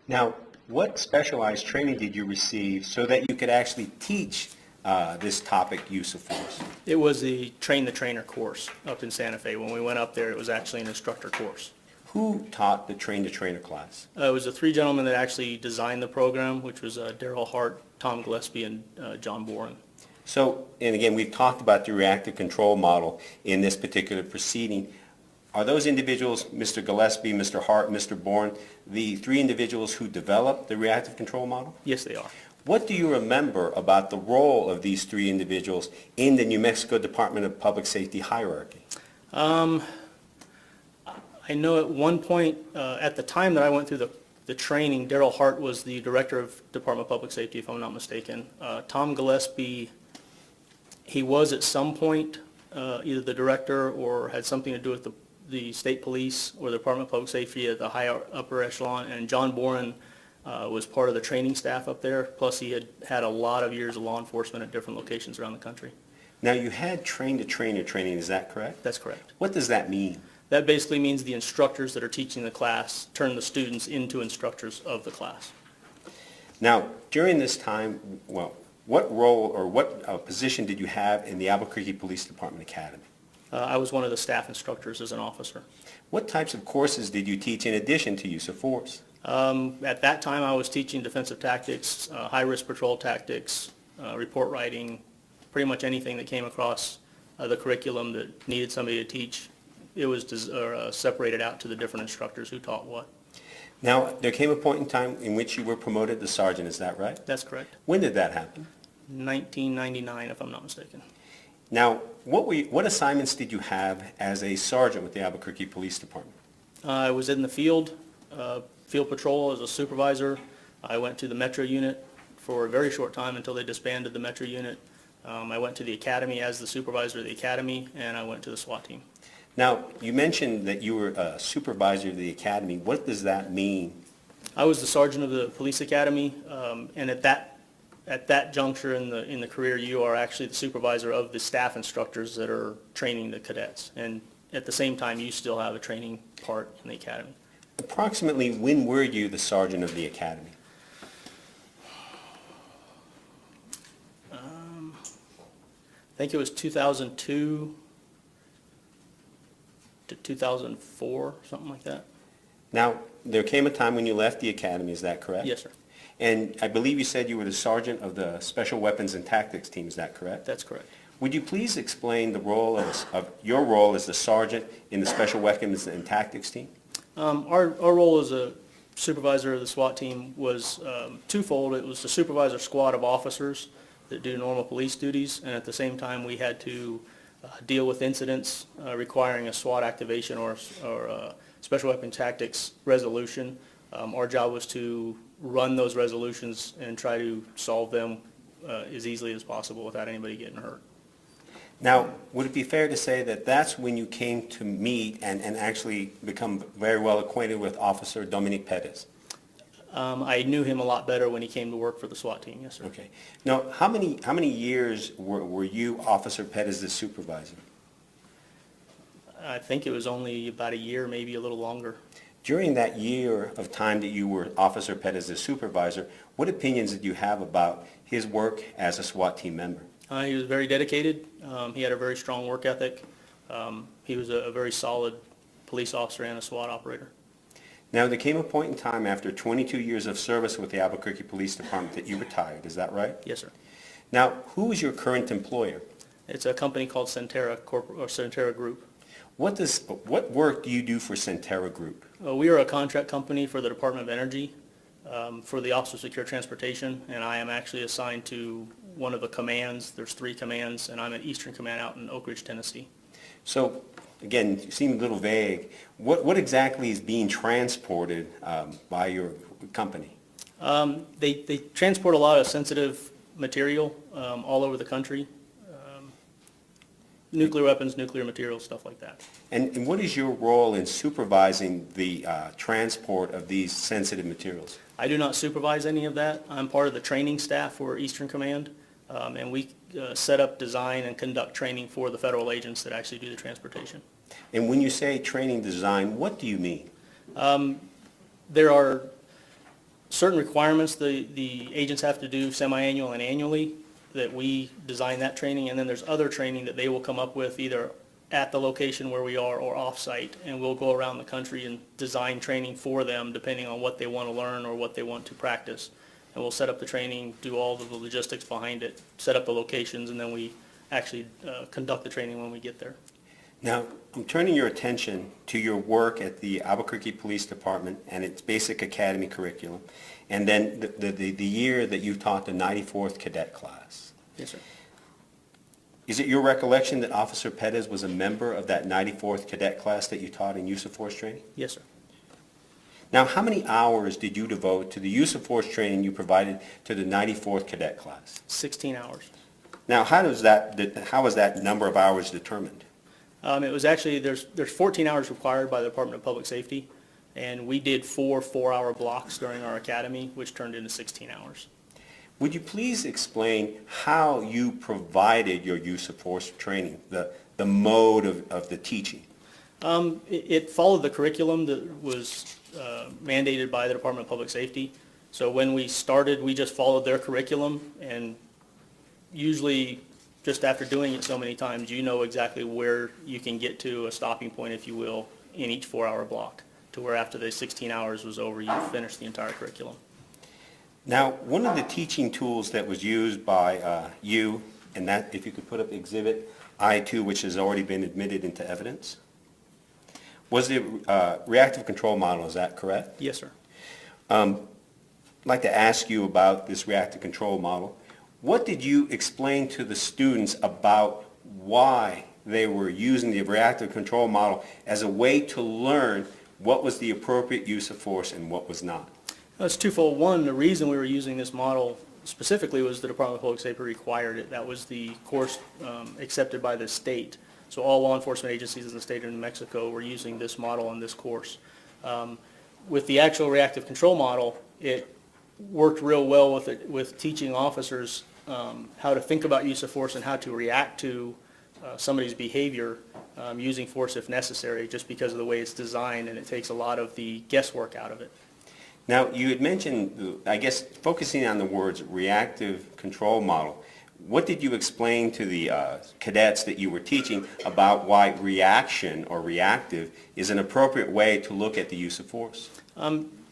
Now, what specialized training did you receive so that you could actually teach this topic, use of force? It was the Train the Trainer course up in Santa Fe. When we went up there, it was actually an instructor course. Who taught the Train the Trainer class? It was the three gentlemen that actually designed the program, which was Daryl Hart, Tom Gillespie, and John Boren. So, and again, we've talked about the reactive control model in this particular proceeding. Are those individuals, Mr. Gillespie, Mr. Hart, Mr. Bourne, the three individuals who developed the reactive control model? Yes, they are. What do you remember about the role of these three individuals in the New Mexico Department of Public Safety hierarchy? I know at one point, at the time that I went through the training, Daryl Hart was the director of Department of Public Safety, if I'm not mistaken. Tom Gillespie, he was at some point either the director or had something to do with the state police or the Department of Public Safety at the higher upper echelon, and John Boren was part of the training staff up there, plus he had a lot of years of law enforcement at different locations around the country. Now, you had train-to-trainer training, is that correct? That's correct. What does that mean? That basically means the instructors that are teaching the class turn the students into instructors of the class. Now, during this time, well, what role or what position did you have in the Albuquerque Police Department Academy? I was one of the staff instructors as an officer. What types of courses did you teach in addition to use of force? At that time, I was teaching defensive tactics, high-risk patrol tactics, report writing, pretty much anything that came across the curriculum that needed somebody to teach. It was separated out to the different instructors who taught what. Now, there came a point in time in which you were promoted to sergeant, is that right? That's correct. When did that happen? 1999, if I'm not mistaken. Now, what assignments did you have as a sergeant with the Albuquerque Police Department? I was in the field patrol as a supervisor. I went to the Metro unit for a very short time until they disbanded the Metro unit. I went to the academy as the supervisor of the academy, and I went to the SWAT team. Now, you mentioned that you were a supervisor of the academy. What does that mean? I was the sergeant of the police academy, and at that juncture in the career, you are actually the supervisor of the staff instructors that are training the cadets. And at the same time, you still have a training part in the academy. Approximately when were you the sergeant of the academy? I think it was 2002 to 2004, something like that. Now, there came a time when you left the academy, is that correct? Yes, sir. And I believe you said you were the sergeant of the Special Weapons and Tactics team, is that correct? That's correct. Would you please explain the role of your role as the sergeant in the Special Weapons and Tactics team? Our role as a supervisor of the SWAT team was twofold. It was to supervise a squad of officers that do normal police duties, and at the same time we had to deal with incidents requiring a SWAT activation or Special Weapon Tactics resolution. Our job was to run those resolutions and try to solve them as easily as possible without anybody getting hurt. Now, would it be fair to say that that's when you came to meet and actually become very well acquainted with Officer Dominic Perez? I knew him a lot better when he came to work for the SWAT team, yes, sir. Okay. Now, how many years were you Officer Perez's supervisor? I think it was only about a year, maybe a little longer. During that year of time that you were Officer Perez's supervisor, what opinions did you have about his work as a SWAT team member? He was very dedicated. He had a very strong work ethic. He was a very solid police officer and a SWAT operator. Now, there came a point in time after 22 years of service with the Albuquerque Police Department that you retired, is that right? Yes, sir. Now, who is your current employer? It's a company called Centera Group. What work do you do for Centera Group? We are a contract company for the Department of Energy for the Office of Secure Transportation, and I am actually assigned to one of the commands. There's 3 commands, and I'm at Eastern Command out in Oak Ridge, Tennessee. So, again, you seem a little vague. What exactly is being transported by your company? They transport a lot of sensitive material all over the country. Nuclear weapons, nuclear materials, stuff like that. And what is your role in supervising the transport of these sensitive materials? I do not supervise any of that. I'm part of the training staff for Eastern Command, and we set up, design, and conduct training for the federal agents that actually do the transportation. And when you say training design, what do you mean? There are certain requirements the agents have to do semi-annual and annually, that we design that training, and then there's other training that they will come up with either at the location where we are or off-site, and we'll go around the country and design training for them depending on what they want to learn or what they want to practice. And we'll set up the training, do all of the logistics behind it, set up the locations, and then we actually conduct the training when we get there. Now, I'm turning your attention to your work at the Albuquerque Police Department and its basic academy curriculum, and then the year that you taught the 94th cadet class. Yes, sir. Is it your recollection that Officer Perez was a member of that 94th cadet class that you taught in use of force training? Yes, sir. Now, how many hours did you devote to the use of force training you provided to the 94th cadet class? 16 hours. Now, how was that number of hours determined? It was actually, there's 14 hours required by the Department of Public Safety, and we did 4 4-hour blocks during our academy, which turned into 16 hours. Would you please explain how you provided your use of force training, the mode of the teaching? It followed the curriculum that was mandated by the Department of Public Safety. So when we started, we just followed their curriculum, and usually just after doing it so many times, you know exactly where you can get to, a stopping point, if you will, in each 4-hour block, to where after the 16 hours was over, you finished the entire curriculum. Now, one of the teaching tools that was used by you, and that, if you could put up Exhibit I-2, which has already been admitted into evidence, was the reactive control model. Is that correct? Yes, sir. I'd like to ask you about this reactive control model. What did you explain to the students about why they were using the reactive control model as a way to learn what was the appropriate use of force and what was not? It's twofold. One, the reason we were using this model specifically was the Department of Public Safety required it. That was the course accepted by the state. So all law enforcement agencies in the state of New Mexico were using this model on this course. With the actual reactive control model, it worked real well with teaching officers how to think about use of force and how to react to somebody's behavior using force if necessary, just because of the way it's designed, and it takes a lot of the guesswork out of it. Now, you had mentioned, I guess, focusing on the words reactive control model. What did you explain to the cadets that you were teaching about why reaction or reactive is an appropriate way to look at the use of force?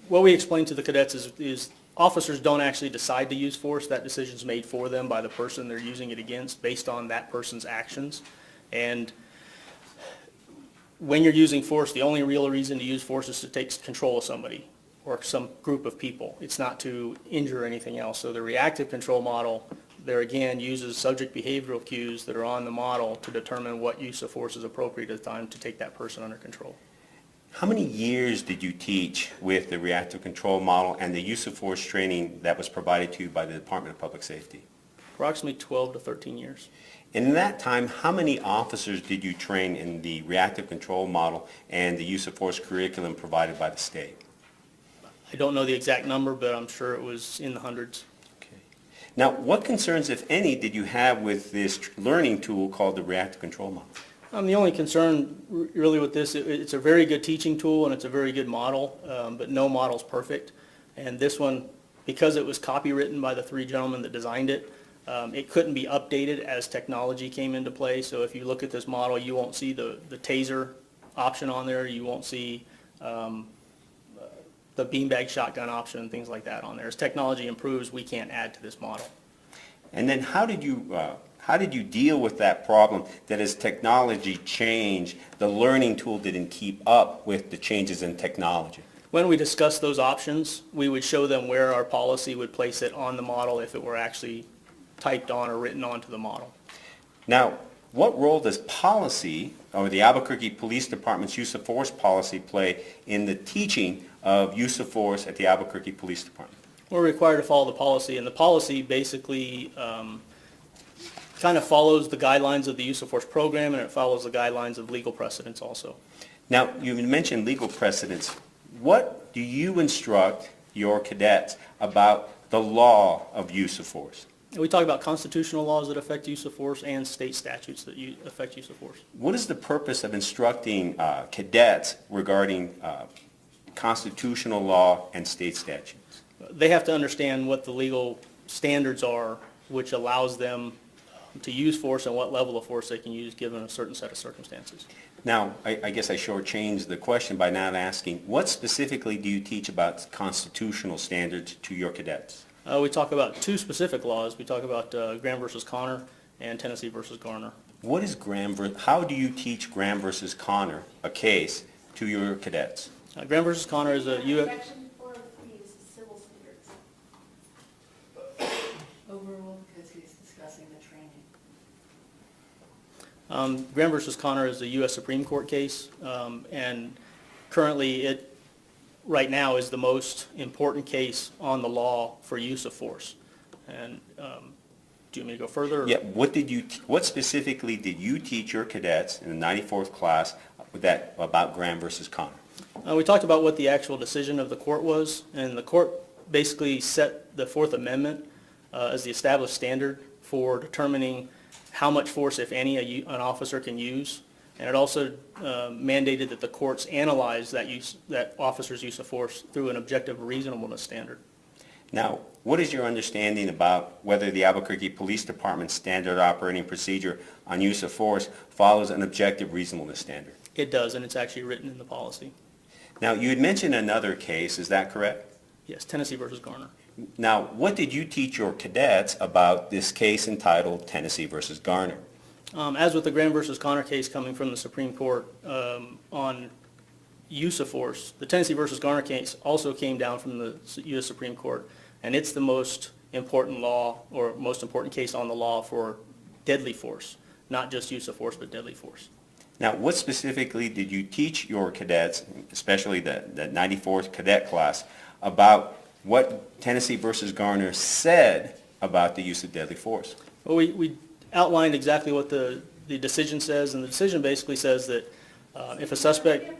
What we explained to the cadets is officers don't actually decide to use force. That decision is made for them by the person they're using it against based on that person's actions. And when you're using force, the only real reason to use force is to take control of somebody or some group of people. It's not to injure anything else. So the reactive control model, there again, uses subject behavioral cues that are on the model to determine what use of force is appropriate at the time to take that person under control. How many years did you teach with the reactive control model and the use of force training that was provided to you by the Department of Public Safety? Approximately 12 to 13 years. And in that time, how many officers did you train in the reactive control model and the use of force curriculum provided by the state? I don't know the exact number, but I'm sure it was in the hundreds. Okay. Now, what concerns, if any, did you have with this learning tool called the reactive control model? The only concern really with this, it's a very good teaching tool and it's a very good model, but no model's perfect. And this one, because it was copywritten by the 3 gentlemen that designed it, it couldn't be updated as technology came into play. So if you look at this model, you won't see the taser option on there. You won't see the beanbag shotgun option and things like that on there. As technology improves, we can't add to this model. And then how did you deal with that problem that as technology changed, the learning tool didn't keep up with the changes in technology? When we discussed those options, we would show them where our policy would place it on the model if it were actually typed on or written onto the model. Now, what role does policy, or the Albuquerque Police Department's use of force policy, play in the teaching of use of force at the Albuquerque Police Department? We're required to follow the policy, and the policy basically kind of follows the guidelines of the use of force program, and it follows the guidelines of legal precedents also. Now, you mentioned legal precedents. What do you instruct your cadets about the law of use of force? We talk about constitutional laws that affect use of force and state statutes that affect use of force. What is the purpose of instructing cadets regarding constitutional law and state statutes? they have to understand what the legal standards are, which allows them to use force and what level of force they can use given a certain set of circumstances. Now, I guess I shortchanged the question by not asking, what specifically do you teach about constitutional standards to your cadets? We talk about two specific laws. We talk about Graham versus Connor and Tennessee versus Garner. What is how do you teach Graham versus Connor, a case, to your cadets? Graham versus Connor is a U.S. Section 403 is civil standards. Overruled because he's discussing the training. Graham versus Connor is a U.S. Supreme Court case, and currently it, right now, is the most important case on the law for use of force. And do you want me to go further? Or? Yeah, what specifically did you teach your cadets in the 94th class about Graham versus Connor? We talked about what the actual decision of the court was, and the court basically set the Fourth Amendment as the established standard for determining how much force, if any, an officer can use. And it also mandated that the courts analyze that officer's use of force through an objective reasonableness standard. Now, what is your understanding about whether the Albuquerque Police Department's standard operating procedure on use of force follows an objective reasonableness standard? It does, and it's actually written in the policy. Now, you had mentioned another case, is that correct? Yes, Tennessee versus Garner. Now, what did you teach your cadets about this case entitled Tennessee versus Garner? As with the Graham versus Connor case coming from the Supreme Court on use of force, the Tennessee versus Garner case also came down from the U.S. Supreme Court, and it's the most important law or most important case on the law for deadly force, not just use of force, but deadly force. Now, what specifically did you teach your cadets, especially the 94th cadet class, about what Tennessee versus Garner said about the use of deadly force? Well, we outlined exactly what the decision says, and the decision basically says that if a suspect...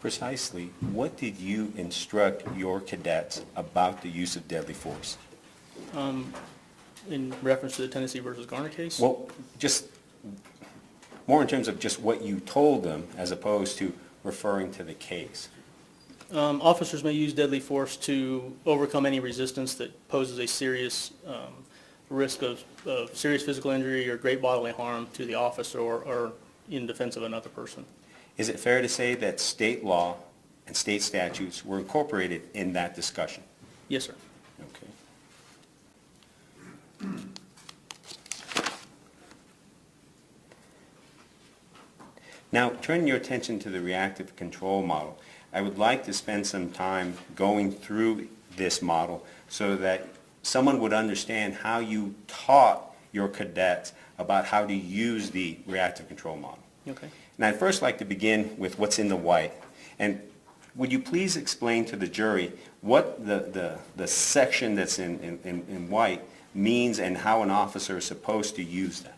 Precisely, what did you instruct your cadets about the use of deadly force? In reference to the Tennessee versus Garner case? Well, just more in terms of just what you told them as opposed to referring to the case. Officers may use deadly force to overcome any resistance that poses a serious risk of serious physical injury or great bodily harm to the officer or in defense of another person. Is it fair to say that state law and state statutes were incorporated in that discussion? Yes, sir. Okay. Now, turning your attention to the reactive control model, I would like to spend some time going through this model so that someone would understand how you taught your cadets about how to use the reactive control model. Okay. And I'd first like to begin with what's in the white. And would you please explain to the jury what the section that's in white means and how an officer is supposed to use that?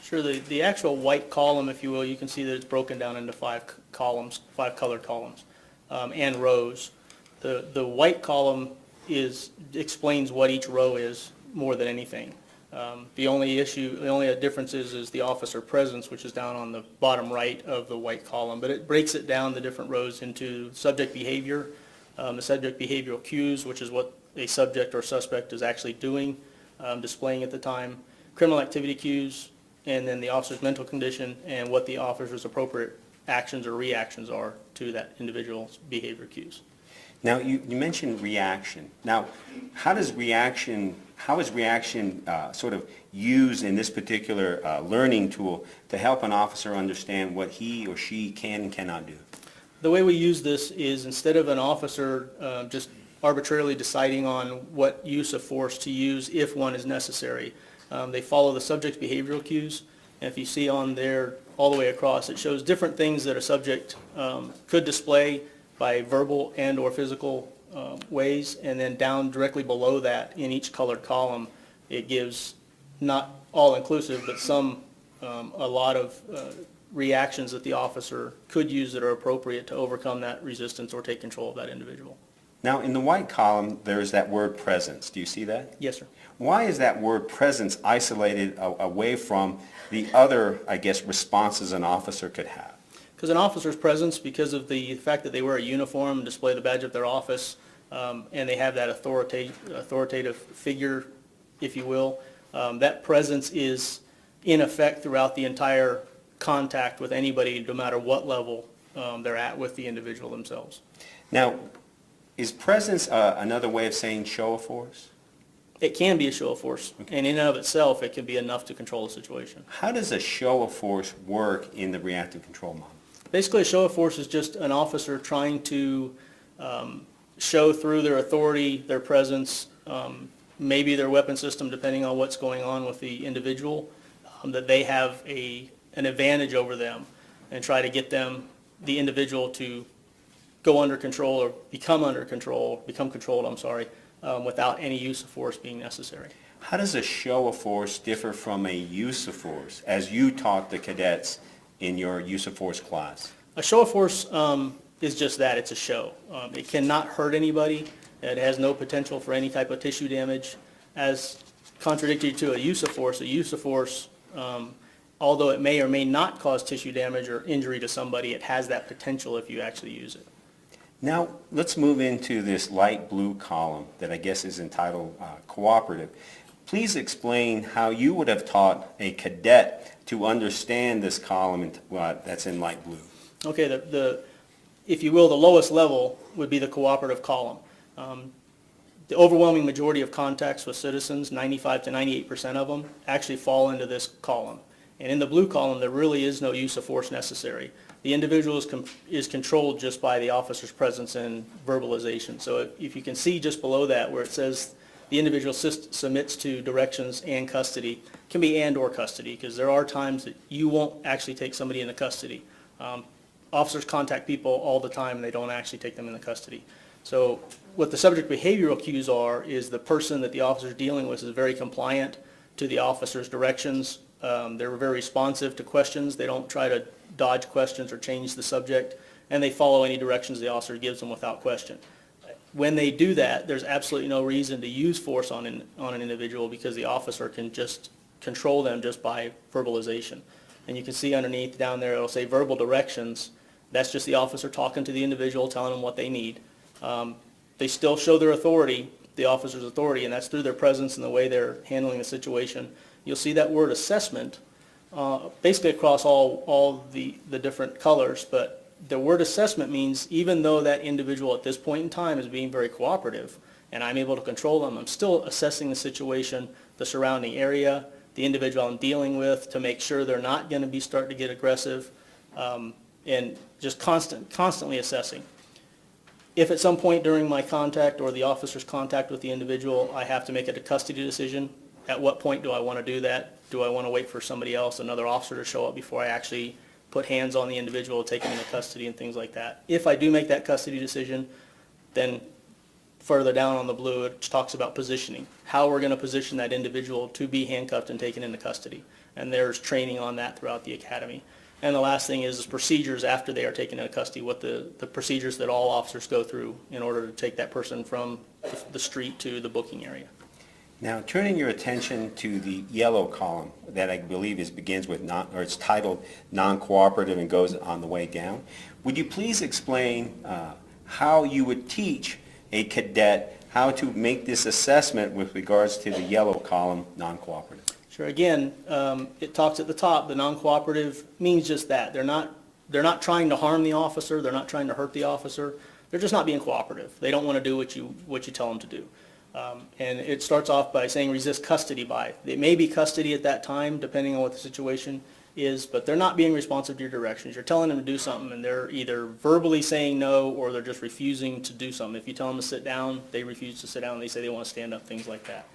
Sure. The actual white column, if you will, you can see that it's broken down into five colored columns, and rows. The white column explains what each row is more than anything. The only difference is the officer presence, which is down on the bottom right of the white column. But it breaks it down the different rows into subject behavior, the subject behavioral cues, which is what a subject or suspect is actually doing, displaying at the time, criminal activity cues, and then the officer's mental condition and what the officer's appropriate actions or reactions are to that individual's behavior cues. Now, you mentioned reaction. Now, how is reaction sort of used in this particular learning tool to help an officer understand what he or she can and cannot do? The way we use this is instead of an officer just arbitrarily deciding on what use of force to use if one is necessary, they follow the subject's behavioral cues. And if you see on there all the way across, it shows different things that a subject could display by verbal and or physical ways, and then down directly below that in each colored column, it gives not all inclusive, but a lot of reactions that the officer could use that are appropriate to overcome that resistance or take control of that individual. Now, in the white column, there's that word presence. Do you see that? Yes, sir. Why is that word presence isolated away from the other, I guess, responses an officer could have? Because an officer's presence, because of the fact that they wear a uniform and display the badge of their office, and they have that authoritative figure, if you will, that presence is in effect throughout the entire contact with anybody, no matter what level they're at with the individual themselves. Now, is presence another way of saying show of force? It can be a show of force, and in and of itself, it can be enough to control a situation. How does a show of force work in the reactive control model? Basically, a show of force is just an officer trying to show through their authority, their presence, maybe their weapon system, depending on what's going on with the individual, that they have an advantage over them, and try to get the individual to go under control or become controlled, without any use of force being necessary. How does a show of force differ from a use of force, as you taught the cadets in your use of force class? A show of force is just that. It's a show. It cannot hurt anybody. It has no potential for any type of tissue damage. As contradictory to a use of force, although it may or may not cause tissue damage or injury to somebody, it has that potential if you actually use it. Now, let's move into this light blue column that I guess is entitled cooperative. Please explain how you would have taught a cadet to understand this column that's in light blue. Okay, if you will, the lowest level would be the cooperative column. The overwhelming majority of contacts with citizens, 95 to 98% of them, actually fall into this column. And in the blue column, there really is no use of force necessary. The individual is controlled just by the officer's presence and verbalization. So if you can see just below that where it says the individual submits to directions and custody, it can be and or custody, because there are times that you won't actually take somebody into custody. Officers contact people all the time and they don't actually take them into custody. So what the subject behavioral cues are is the person that the officer is dealing with is very compliant to the officer's directions. They're very responsive to questions. They don't try to dodge questions or change the subject. and they follow any directions the officer gives them without question. When they do that, there's absolutely no reason to use force on an individual, because the officer can just control them just by verbalization. And you can see underneath down there, it'll say verbal directions. That's just the officer talking to the individual, telling them what they need. They still show their authority, the officer's authority, and that's through their presence and the way they're handling the situation. You'll see that word assessment basically across all the different colors, but the word assessment means even though that individual at this point in time is being very cooperative and I'm able to control them, I'm still assessing the situation, the surrounding area, the individual I'm dealing with, to make sure they're not going to be starting to get aggressive, and just constantly assessing. If at some point during my contact or the officer's contact with the individual, I have to make a custody decision, at what point do I want to do that? Do I want to wait for somebody else, another officer, to show up before I actually put hands on the individual, take him into custody and things like that? If I do make that custody decision, then further down on the blue it talks about positioning, how we're going to position that individual to be handcuffed and taken into custody. And there's training on that throughout the academy. And the last thing is procedures after they are taken into custody, what the procedures that all officers go through in order to take that person from the street to the booking area. Now, turning your attention to the yellow column that I believe begins with it's titled non-cooperative and goes on the way down. Would you please explain how you would teach a cadet how to make this assessment with regards to the yellow column, non-cooperative? Sure. Again, it talks at the top, the non-cooperative means just that. They're not trying to harm the officer. They're not trying to hurt the officer. They're just not being cooperative. They don't want to do what you tell them to do. And it starts off by saying resist custody by. It may be custody at that time, depending on what the situation is, but they're not being responsive to your directions. You're telling them to do something, and they're either verbally saying no, or they're just refusing to do something. If you tell them to sit down, they refuse to sit down. They say they want to stand up, things like that.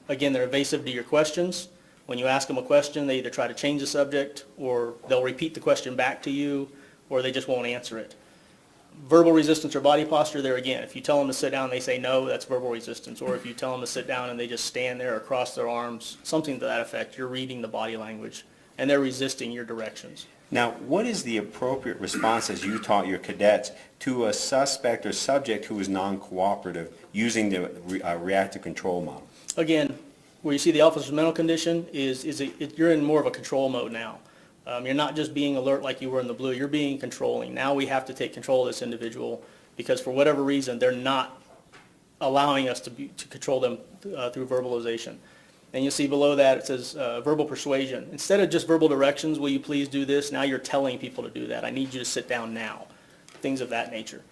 Again, they're evasive to your questions. When you ask them a question, they either try to change the subject, or they'll repeat the question back to you, or they just won't answer it. Verbal resistance or body posture, there again, if you tell them to sit down and they say no, that's verbal resistance. Or if you tell them to sit down and they just stand there or cross their arms, something to that effect, you're reading the body language and they're resisting your directions. Now, what is the appropriate response, as you taught your cadets, to a suspect or subject who is non-cooperative using the reactive control model? Again, where you see the officer's mental condition you're in more of a control mode now. You're not just being alert like you were in the blue, you're being controlling. Now we have to take control of this individual because for whatever reason they're not allowing us to control them through verbalization. And you'll see below that it says verbal persuasion. Instead of just verbal directions, will you please do this, now you're telling people to do that. I need you to sit down now. Things of that nature.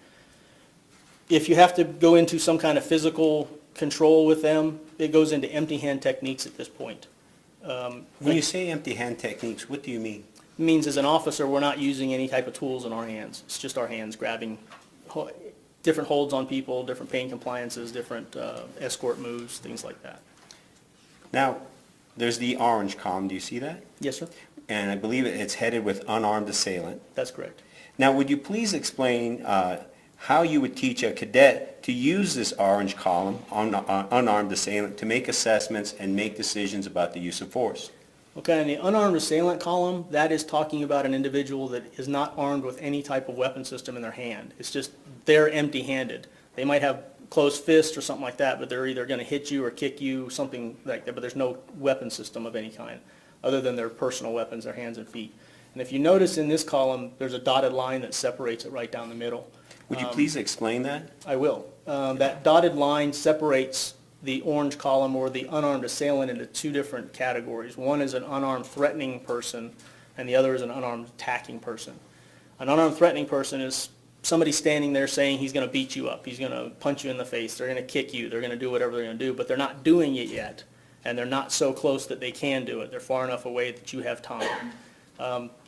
If you have to go into some kind of physical control with them, it goes into empty hand techniques at this point. When you say empty hand techniques, what do you mean? It means as an officer, we're not using any type of tools in our hands. It's just our hands grabbing different holds on people, different pain compliances, different escort moves, things like that. Now, there's the orange column. Do you see that? Yes, sir. And I believe it's headed with unarmed assailant. That's correct. Now, would you please explain how you would teach a cadet to use this orange column on unarmed assailant to make assessments and make decisions about the use of force? Okay, in the unarmed assailant column, that is talking about an individual that is not armed with any type of weapon system in their hand. It's just they're empty-handed. They might have closed fists or something like that, but they're either going to hit you or kick you, something like that, but there's no weapon system of any kind other than their personal weapons, their hands and feet. And if you notice in this column, there's a dotted line that separates it right down the middle. Would you please explain that? I will. That dotted line separates the orange column or the unarmed assailant into two different categories. One is an unarmed threatening person, and the other is an unarmed attacking person. An unarmed threatening person is somebody standing there saying he's going to beat you up, he's going to punch you in the face, they're going to kick you, they're going to do whatever they're going to do, but they're not doing it yet, and they're not so close that they can do it. They're far enough away that you have time.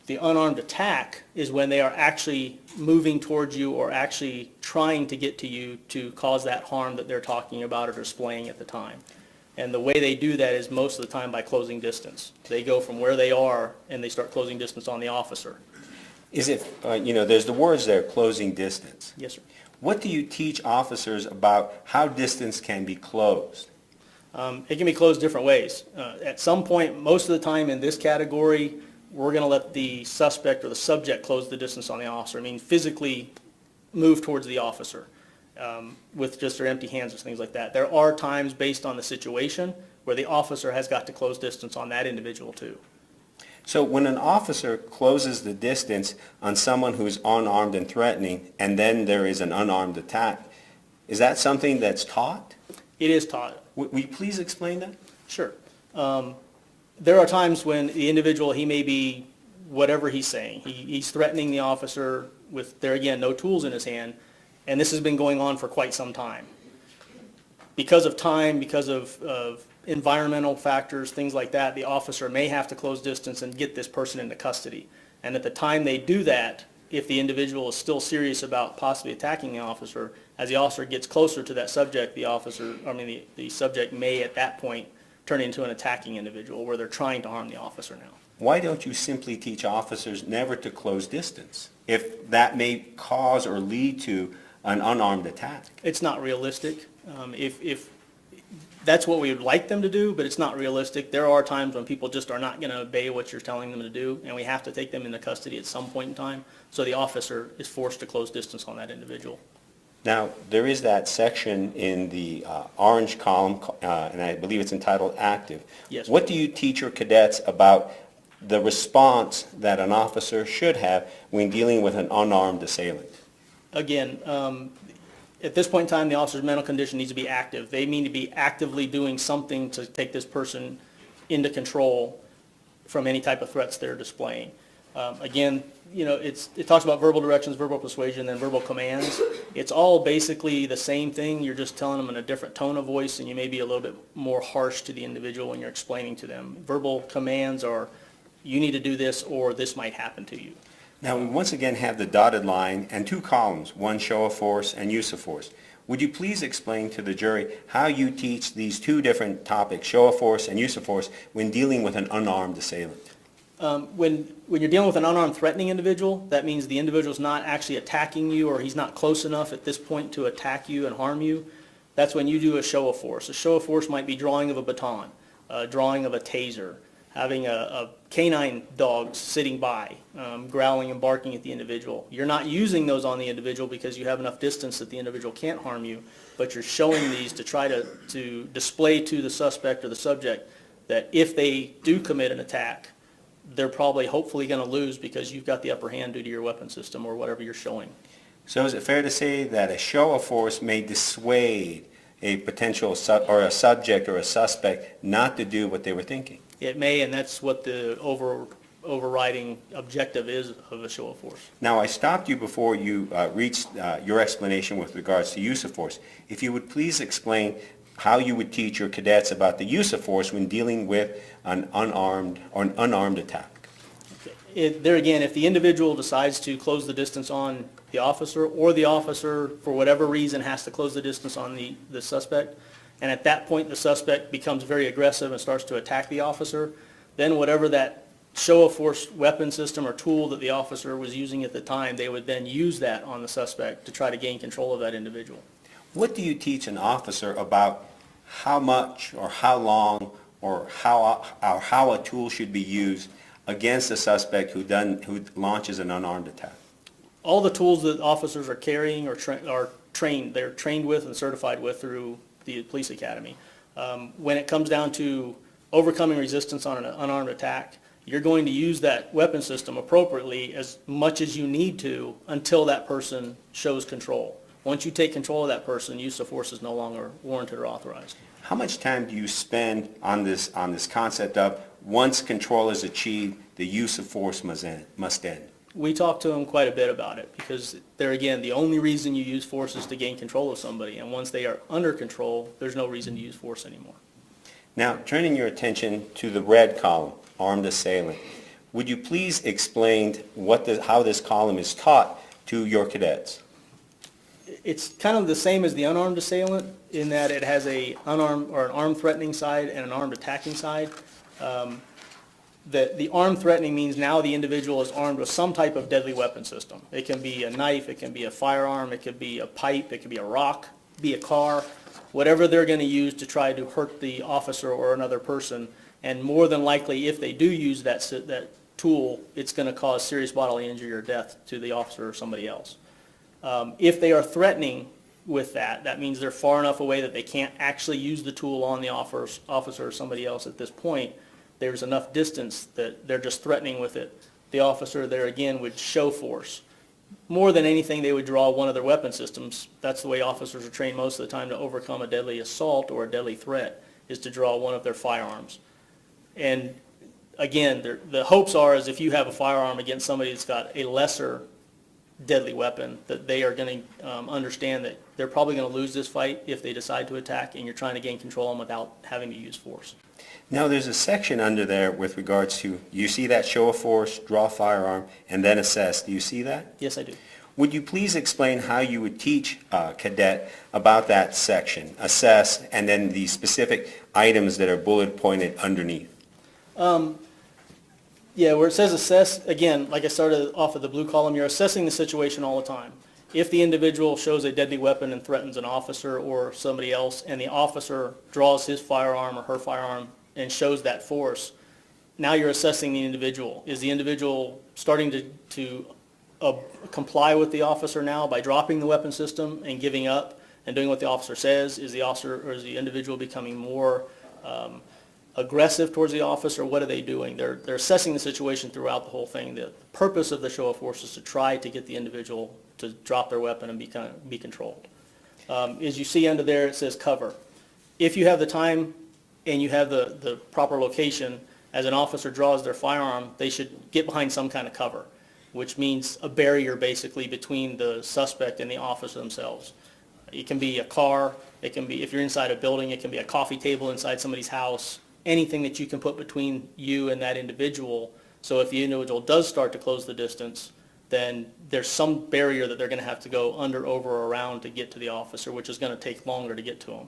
The unarmed attack is when they are actually moving towards you or actually trying to get to you to cause that harm that they're talking about or displaying at the time. And the way they do that is most of the time by closing distance. They go from where they are and they start closing distance on the officer. Is it, there's the words there, closing distance. Yes, sir. What do you teach officers about how distance can be closed? It can be closed different ways. At some point, most of the time in this category, we're going to let the suspect or the subject close the distance on the officer. I mean, physically move towards the officer with just their empty hands and things like that. There are times based on the situation where the officer has got to close distance on that individual too. So when an officer closes the distance on someone who's unarmed and threatening, and then there is an unarmed attack, is that something that's taught? It is taught. Will you please explain that? Sure. There are times when the individual, he may be whatever he's saying. He's threatening the officer with, there again, no tools in his hand, and this has been going on for quite some time. Because of time, because of environmental factors, things like that, the officer may have to close distance and get this person into custody. And at the time they do that, if the individual is still serious about possibly attacking the officer, as the officer gets closer to that subject, the subject may at that point turn into an attacking individual where they're trying to harm the officer now. Why don't you simply teach officers never to close distance if that may cause or lead to an unarmed attack? It's not realistic. If that's what we would like them to do, but it's not realistic. There are times when people just are not going to obey what you're telling them to do, and we have to take them into custody at some point in time, so the officer is forced to close distance on that individual. Now, there is that section in the orange column, and I believe it's entitled Active. Yes. What do you teach your cadets about the response that an officer should have when dealing with an unarmed assailant? Again, at this point in time, the officer's mental condition needs to be active. They need to be actively doing something to take this person into control from any type of threats they're displaying. Again, it talks about verbal directions, verbal persuasion, and verbal commands. It's all basically the same thing. You're just telling them in a different tone of voice, and you may be a little bit more harsh to the individual when you're explaining to them. Verbal commands are, you need to do this, or this might happen to you. Now, we once again have the dotted line and two columns, one show of force and use of force. Would you please explain to the jury how you teach these two different topics, show of force and use of force, when dealing with an unarmed assailant? When you're dealing with an unarmed threatening individual, that means the individual's not actually attacking you, or he's not close enough at this point to attack you and harm you. That's when you do a show of force. A show of force might be drawing of a baton, drawing of a taser, having a canine dog sitting by, growling and barking at the individual. You're not using those on the individual because you have enough distance that the individual can't harm you, but you're showing these to try to display to the suspect or the subject that if they do commit an attack, they're probably hopefully going to lose because you've got the upper hand due to your weapon system or whatever you're showing. So is it fair to say that a show of force may dissuade a potential or a subject or a suspect not to do what they were thinking? It may, and that's what the overriding objective is of a show of force. Now, I stopped you before you reached your explanation with regards to use of force. If you would please explain how you would teach your cadets about the use of force when dealing with an unarmed attack. There again, if the individual decides to close the distance on the officer, or the officer, for whatever reason, has to close the distance on the suspect, and at that point the suspect becomes very aggressive and starts to attack the officer, then whatever that show of force weapon system or tool that the officer was using at the time, they would then use that on the suspect to try to gain control of that individual. What do you teach an officer about how much or how long or how a tool should be used against a suspect who launches an unarmed attack? All the tools that officers are carrying are trained. They're trained with and certified with through the police academy. When it comes down to overcoming resistance on an unarmed attack, you're going to use that weapon system appropriately as much as you need to until that person shows control. Once you take control of that person, use of force is no longer warranted or authorized. How much time do you spend on this concept of once control is achieved, the use of force must end? We talk to them quite a bit about it because there again, the only reason you use force is to gain control of somebody, and once they are under control, there's no reason to use force anymore. Now, turning your attention to the red column, armed assailant, would you please explain how this column is taught to your cadets? It's kind of the same as the unarmed assailant in that it has an armed threatening side and an armed attacking side. The armed threatening means now the individual is armed with some type of deadly weapon system. It can be a knife, it can be a firearm, it could be a pipe, it could be a rock, be a car, whatever they're going to use to try to hurt the officer or another person. And more than likely, if they do use that tool, it's going to cause serious bodily injury or death to the officer or somebody else. If they are threatening with that, that means they're far enough away that they can't actually use the tool on the officer or somebody else at this point. There's enough distance that they're just threatening with it. The officer there again would show force. More than anything, they would draw one of their weapon systems. That's the way officers are trained most of the time to overcome a deadly assault or a deadly threat, is to draw one of their firearms. And again, the hopes are is if you have a firearm against somebody that's got a lesser deadly weapon, that they are going to understand that they're probably going to lose this fight if they decide to attack, and you're trying to gain control of them without having to use force. Now, there's a section under there with regards to, you see that show of force, draw firearm, and then assess. Do you see that? Yes, I do. Would you please explain how you would teach a cadet about that section, assess, and then the specific items that are bullet pointed underneath? Yeah, where it says assess, again, like I started off of the blue column, you're assessing the situation all the time. If the individual shows a deadly weapon and threatens an officer or somebody else, and the officer draws his firearm or her firearm and shows that force, now you're assessing the individual. Is the individual starting to comply with the officer now by dropping the weapon system and giving up and doing what the officer says? Is the officer or is the individual becoming more aggressive towards the officer? What are they doing? They're assessing the situation throughout the whole thing. The purpose of the show of force is to try to get the individual to drop their weapon and be controlled. As you see under there, it says cover. If you have the time and you have the proper location, as an officer draws their firearm, they should get behind some kind of cover, which means a barrier basically between the suspect and the officer themselves. It can be a car, it can be, if you're inside a building, it can be a coffee table inside somebody's house, anything that you can put between you and that individual. So if the individual does start to close the distance, then there's some barrier that they're going to have to go under, over, or around to get to the officer, which is going to take longer to get to them.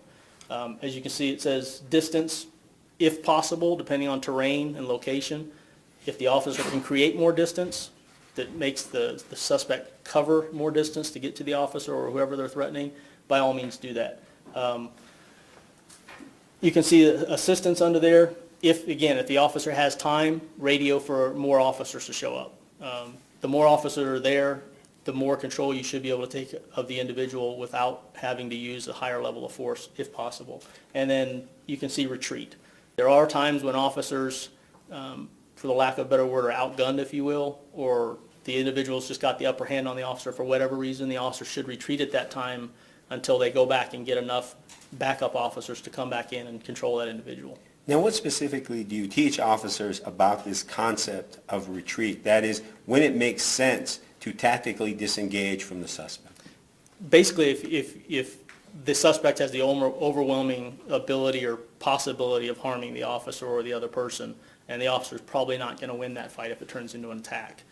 As you can see, it says distance, if possible, depending on terrain and location. If the officer can create more distance, that makes the suspect cover more distance to get to the officer or whoever they're threatening, by all means do that. You can see assistance under there. If the officer has time, radio for more officers to show up. The more officers are there, the more control you should be able to take of the individual without having to use a higher level of force if possible. And then you can see retreat. There are times when officers, for the lack of a better word, are outgunned, if you will, or the individual's just got the upper hand on the officer for whatever reason. The officer should retreat at that time until they go back and get enough backup officers to come back in and control that individual. Now, what specifically do you teach officers about this concept of retreat? That is, when it makes sense to tactically disengage from the suspect. Basically, if the suspect has the overwhelming ability or possibility of harming the officer or the other person, and the officer's probably not going to win that fight if it turns into an attack,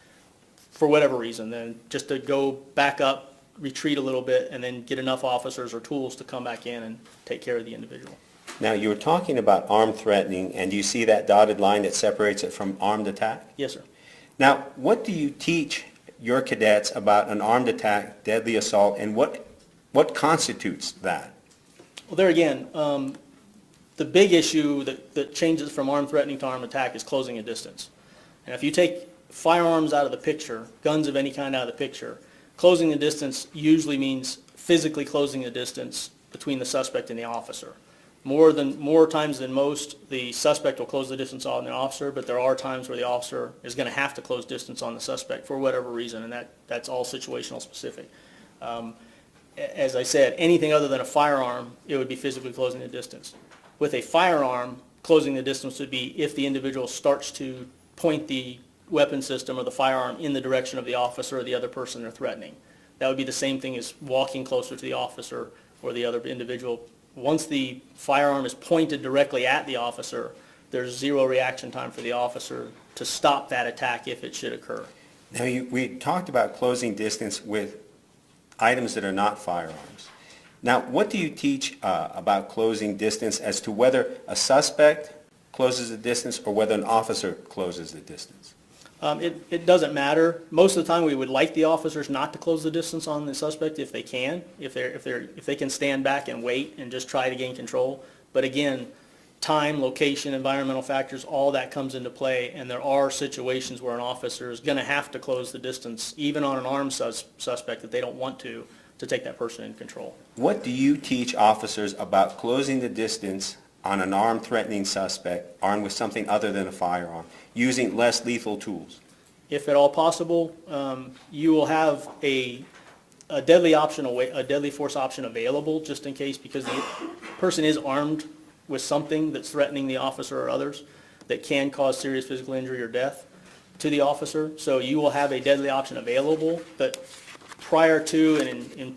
for whatever reason, then just to go back up, retreat a little bit, and then get enough officers or tools to come back in and take care of the individual. Now, you were talking about armed threatening, and do you see that dotted line that separates it from armed attack? Yes, sir. Now, what do you teach your cadets about an armed attack, deadly assault, and what constitutes that? Well, there again, the big issue that changes from armed threatening to armed attack is closing a distance. And if you take firearms out of the picture, guns of any kind out of the picture, closing the distance usually means physically closing the distance between the suspect and the officer. More times than most, the suspect will close the distance on the officer, but there are times where the officer is going to have to close distance on the suspect for whatever reason, and that's all situational specific. As I said, anything other than a firearm, it would be physically closing the distance. With a firearm, closing the distance would be if the individual starts to point the weapon system or the firearm in the direction of the officer or the other person they're threatening. That would be the same thing as walking closer to the officer or the other individual. Once the firearm is pointed directly at the officer, there's zero reaction time for the officer to stop that attack if it should occur. Now, we talked about closing distance with items that are not firearms. Now, what do you teach about closing distance as to whether a suspect closes the distance or whether an officer closes the distance? It doesn't matter. Most of the time we would like the officers not to close the distance on the suspect if they can, if they can stand back and wait and just try to gain control. But again, time, location, environmental factors, all that comes into play, and there are situations where an officer is going to have to close the distance, even on an armed suspect that they don't want to take that person in control. What do you teach officers about closing the distance on an armed threatening suspect armed with something other than a firearm, using less lethal tools? If at all possible, you will have a deadly option, a deadly force option available just in case, because the person is armed with something that's threatening the officer or others that can cause serious physical injury or death to the officer. So you will have a deadly option available, but prior to and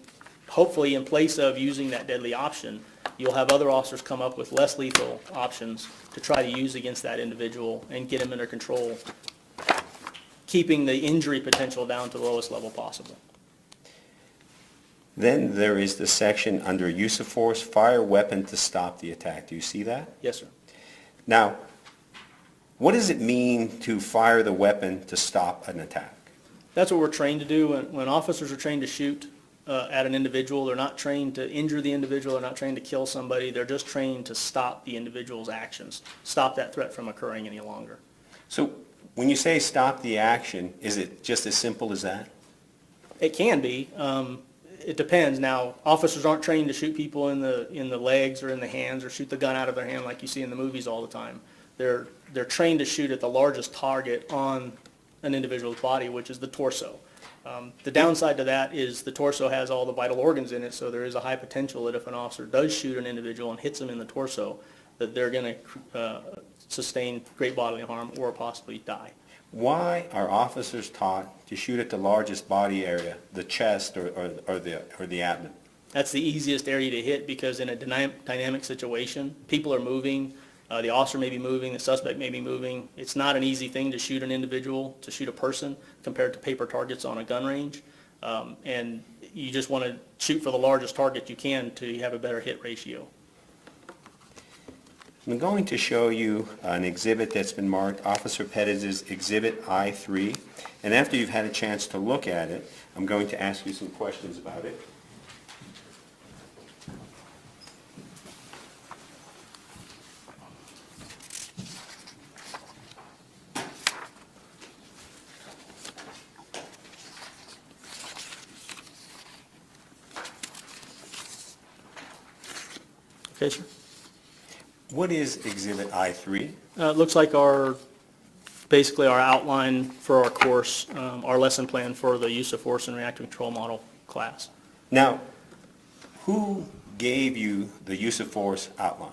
hopefully in place of using that deadly option, you'll have other officers come up with less lethal options to try to use against that individual and get him under control, keeping the injury potential down to the lowest level possible. Then there is the section under use of force, fire weapon to stop the attack. Do you see that? Yes, sir. Now, what does it mean to fire the weapon to stop an attack? That's what we're trained to do. When officers are trained to shoot at an individual, they're not trained to injure the individual, they're not trained to kill somebody, they're just trained to stop the individual's actions, stop that threat from occurring any longer. So when you say stop the action, is it just as simple as that? It can be. It depends. Now, officers aren't trained to shoot people in the legs or in the hands or shoot the gun out of their hand like you see in the movies all the time. They're trained to shoot at the largest target on an individual's body, which is the torso. The downside to that is the torso has all the vital organs in it, so there is a high potential that if an officer does shoot an individual and hits them in the torso, that they're going to sustain great bodily harm or possibly die. Why are officers taught to shoot at the largest body area, the chest or the abdomen? That's the easiest area to hit because in a dynamic situation, people are moving, the officer may be moving, the suspect may be moving. It's not an easy thing to shoot an individual, to shoot a person, compared to paper targets on a gun range. And you just want to shoot for the largest target you can to have a better hit ratio. I'm going to show you an exhibit that's been marked Officer Perez's Exhibit I-3. And after you've had a chance to look at it, I'm going to ask you some questions about it. Okay, sir. What is Exhibit I-3? It looks like basically our outline for our course, our lesson plan for the use of force and reactive control model class. Now, who gave you the use of force outline?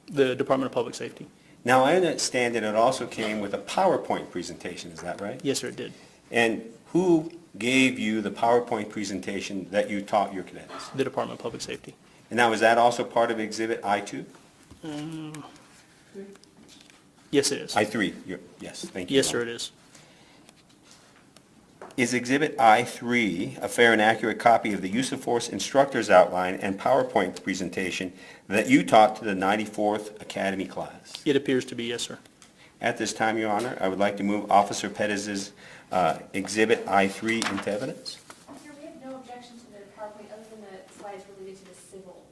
The Department of Public Safety. Now, I understand that it also came with a PowerPoint presentation, is that right? Yes, sir, it did. And who gave you the PowerPoint presentation that you taught your cadets? The Department of Public Safety. And now, is that also part of Exhibit I-2? Yes, it is. I-3, yes, thank you. Yes, sir, it is. Is Exhibit I-3 a fair and accurate copy of the use of force instructor's outline and PowerPoint presentation that you taught to the 94th Academy class? It appears to be, yes, sir. At this time, Your Honor, I would like to move Officer Perez's Exhibit I-3 into evidence. Here, we have no objection to the PowerPoint other than the slides related to the civil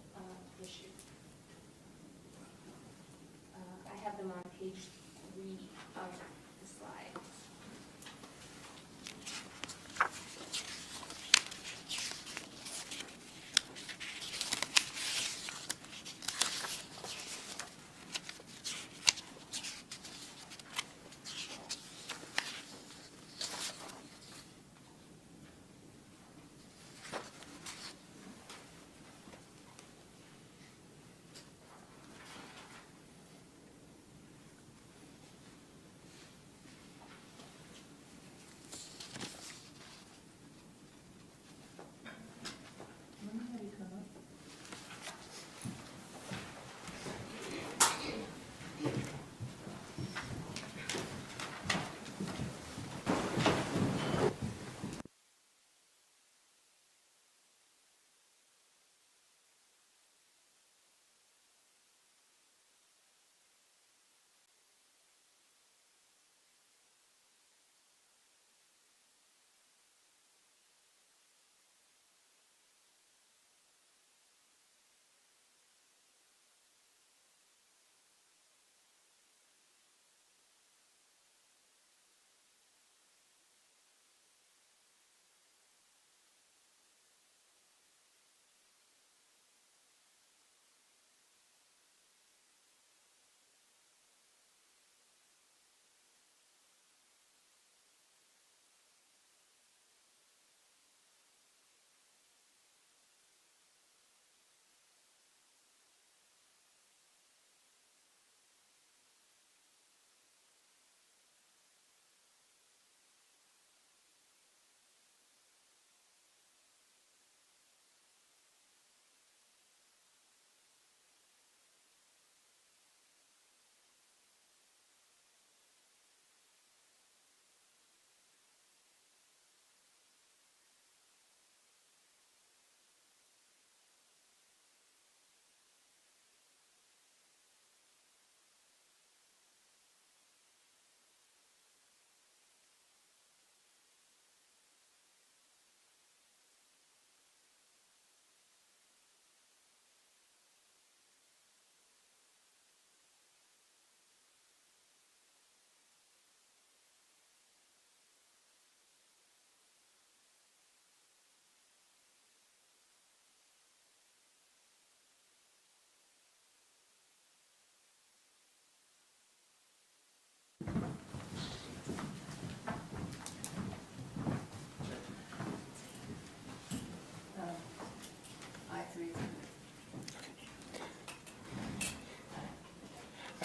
issue. I have them on page 3 of the slides.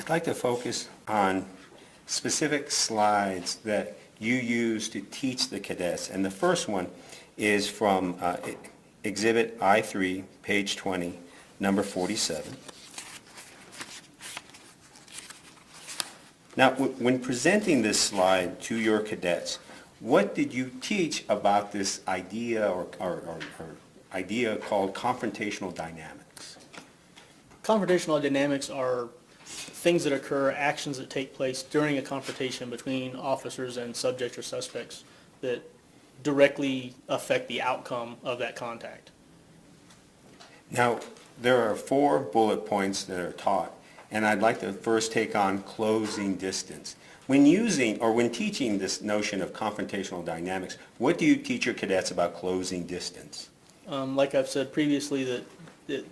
I'd like to focus on specific slides that you use to teach the cadets. And the first one is from Exhibit I3, page 20, number 47. Now, when presenting this slide to your cadets, what did you teach about this idea or idea called confrontational dynamics? Confrontational dynamics are things that occur, actions that take place during a confrontation between officers and subjects or suspects that directly affect the outcome of that contact. Now, there are 4 bullet points that are taught, and I'd like to first take on closing distance. When using or when teaching this notion of confrontational dynamics, what do you teach your cadets about closing distance? Like I've said previously, that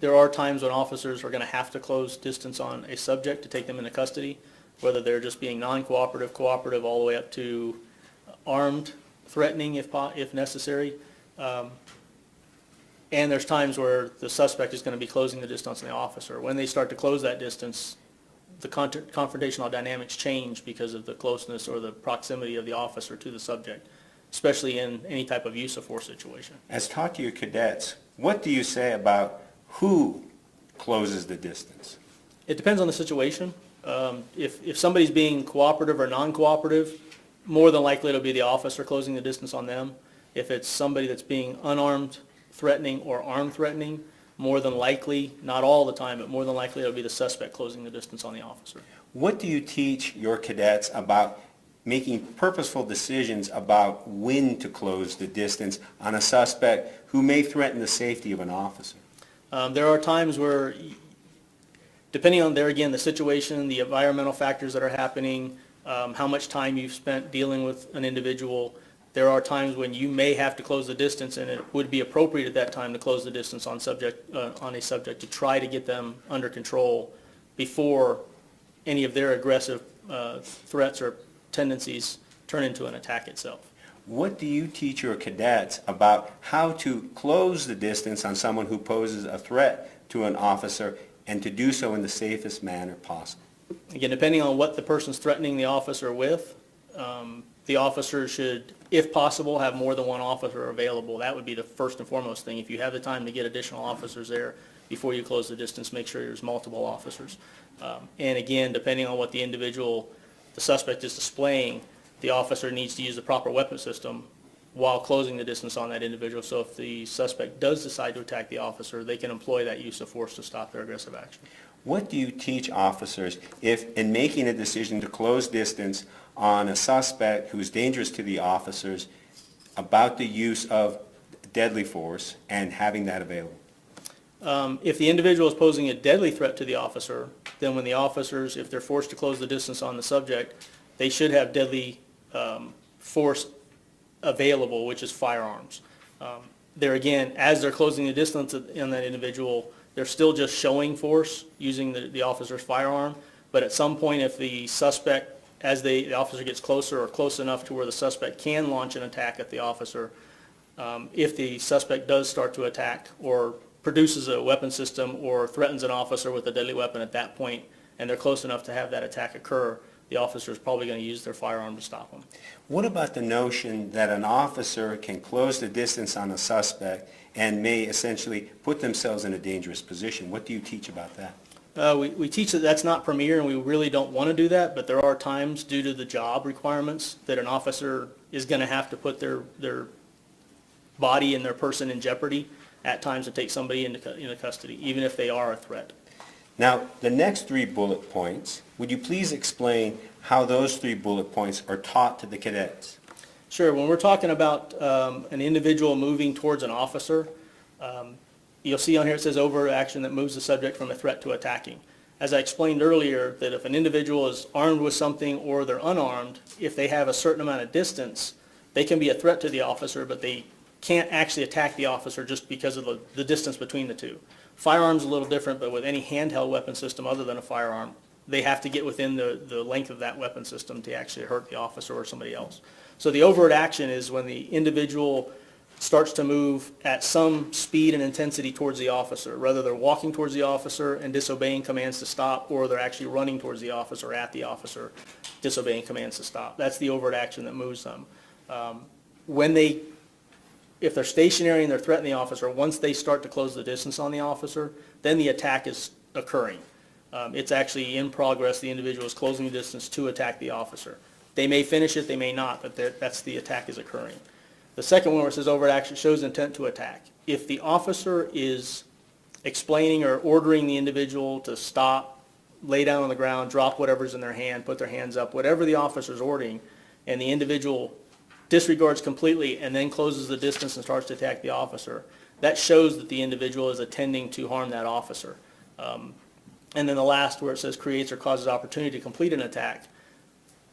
there are times when officers are going to have to close distance on a subject to take them into custody, whether they're just being non-cooperative, cooperative, all the way up to armed, threatening if necessary. And there's times where the suspect is going to be closing the distance on the officer. When they start to close that distance, the confrontational dynamics change because of the closeness or the proximity of the officer to the subject, especially in any type of use of force situation. As taught to your cadets, what do you say about who closes the distance? It depends on the situation. If somebody's being cooperative or non-cooperative, more than likely it'll be the officer closing the distance on them. If it's somebody that's being unarmed threatening or armed threatening, more than likely, not all the time, but more than likely it'll be the suspect closing the distance on the officer. What do you teach your cadets about making purposeful decisions about when to close the distance on a suspect who may threaten the safety of an officer? There are times where, depending on, there again, the situation, the environmental factors that are happening, how much time you've spent dealing with an individual, there are times when you may have to close the distance, and it would be appropriate at that time to close the distance on a subject to try to get them under control before any of their aggressive threats or tendencies turn into an attack itself. What do you teach your cadets about how to close the distance on someone who poses a threat to an officer and to do so in the safest manner possible? Again, depending on what the person's threatening the officer with, the officer should, if possible, have more than one officer available. That would be the first and foremost thing. If you have the time to get additional officers there before you close the distance, make sure there's multiple officers. And again, depending on what the suspect is displaying, the officer needs to use the proper weapon system while closing the distance on that individual. So if the suspect does decide to attack the officer, they can employ that use of force to stop their aggressive action. What do you teach officers if, in making a decision to close distance on a suspect who's dangerous to the officers, about the use of deadly force and having that available? If the individual is posing a deadly threat to the officer, then when the officers, if they're forced to close the distance on the subject, they should have deadly force available, which is firearms. There again, as they're closing the distance on that individual, they're still just showing force using the officer's firearm, but at some point if the suspect, as the officer gets closer or close enough to where the suspect can launch an attack at the officer, if the suspect does start to attack or produces a weapon system or threatens an officer with a deadly weapon at that point, and they're close enough to have that attack occur, the officer is probably going to use their firearm to stop them. What about the notion that an officer can close the distance on a suspect and may essentially put themselves in a dangerous position? What do you teach about that? We teach that that's not premier, and we really don't want to do that, but there are times due to the job requirements that an officer is going to have to put their body and their person in jeopardy at times to take somebody into custody, even if they are a threat. Now, the next 3 bullet points, would you please explain how those 3 bullet points are taught to the cadets? Sure. When we're talking about an individual moving towards an officer, you'll see on here it says overt action that moves the subject from a threat to attacking. As I explained earlier, that if an individual is armed with something or they're unarmed, if they have a certain amount of distance, they can be a threat to the officer, but they can't actually attack the officer just because of the distance between the two. Firearms are a little different, but with any handheld weapon system other than a firearm, they have to get within the length of that weapon system to actually hurt the officer or somebody else. So the overt action is when the individual starts to move at some speed and intensity towards the officer, whether they're walking towards the officer and disobeying commands to stop, or they're actually running towards the officer, at the officer, disobeying commands to stop. That's the overt action that moves them. If they're stationary and they're threatening the officer, once they start to close the distance on the officer, then the attack is occurring. It's actually in progress. The individual is closing the distance to attack the officer. They may finish it, they may not, but that's the attack is occurring. The second one where it says overt action shows intent to attack. If the officer is explaining or ordering the individual to stop, lay down on the ground, drop whatever's in their hand, put their hands up, whatever the officer's ordering, and the individual disregards completely and then closes the distance and starts to attack the officer, that shows that the individual is intending to harm that officer. And then the last where it says creates or causes opportunity to complete an attack.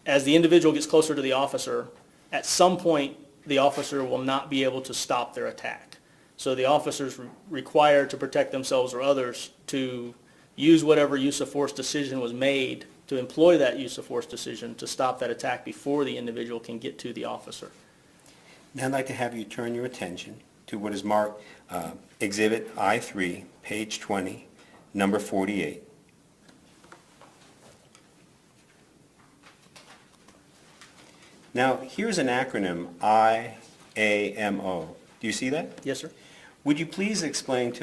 As the individual gets closer to the officer, at some point the officer will not be able to stop their attack. So the officer's required to protect themselves or others to use whatever use of force decision was made, to employ that use of force decision to stop that attack before the individual can get to the officer. Now I'd like to have you turn your attention to what is marked Exhibit I-3, page 20, number 48. Now, here's an acronym, IAMO. Do you see that? Yes, sir. Would you please explain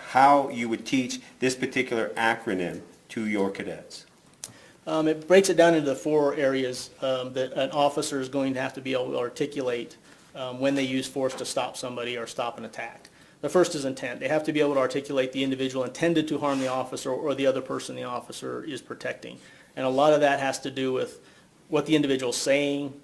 how you would teach this particular acronym to your cadets? It breaks it down into 4 areas that an officer is going to have to be able to articulate when they use force to stop somebody or stop an attack. The first is intent. They have to be able to articulate the individual intended to harm the officer or the other person the officer is protecting. And a lot of that has to do with what the individual is saying,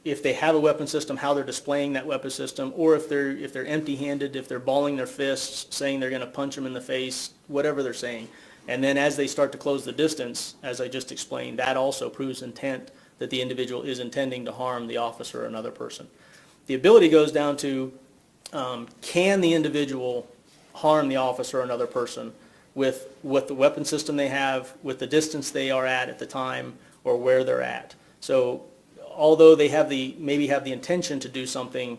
if they have a weapon system, how they're displaying that weapon system, or if they're empty-handed, if they're balling their fists, saying they're going to punch them in the face, whatever they're saying. And then as they start to close the distance, as I just explained, that also proves intent that the individual is intending to harm the officer or another person. The ability goes down to, can the individual harm the officer or another person with what the weapon system they have, with the distance they are at the time, or where they're at. So although they have maybe have the intention to do something,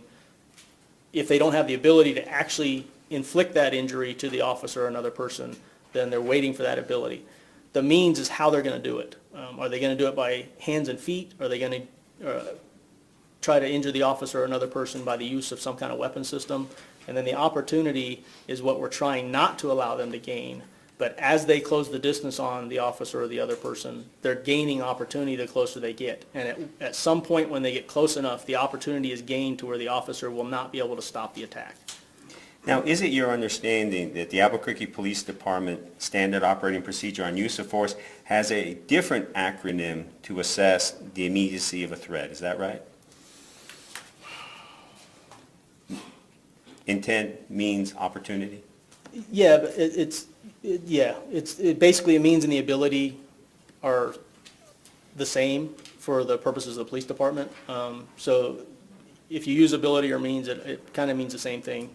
if they don't have the ability to actually inflict that injury to the officer or another person, then they're waiting for that ability. The means is how they're going to do it. Are they going to do it by hands and feet? Are they going to try to injure the officer or another person by the use of some kind of weapon system? And then the opportunity is what we're trying not to allow them to gain. But as they close the distance on the officer or the other person, they're gaining opportunity the closer they get. And at some point when they get close enough, the opportunity is gained to where the officer will not be able to stop the attack. Now, is it your understanding that the Albuquerque Police Department Standard Operating Procedure on Use of Force has a different acronym to assess the immediacy of a threat? Is that right? Intent means opportunity? Yeah, but it basically it means and the ability are the same for the purposes of the police department. So if you use ability or means, it kind of means the same thing.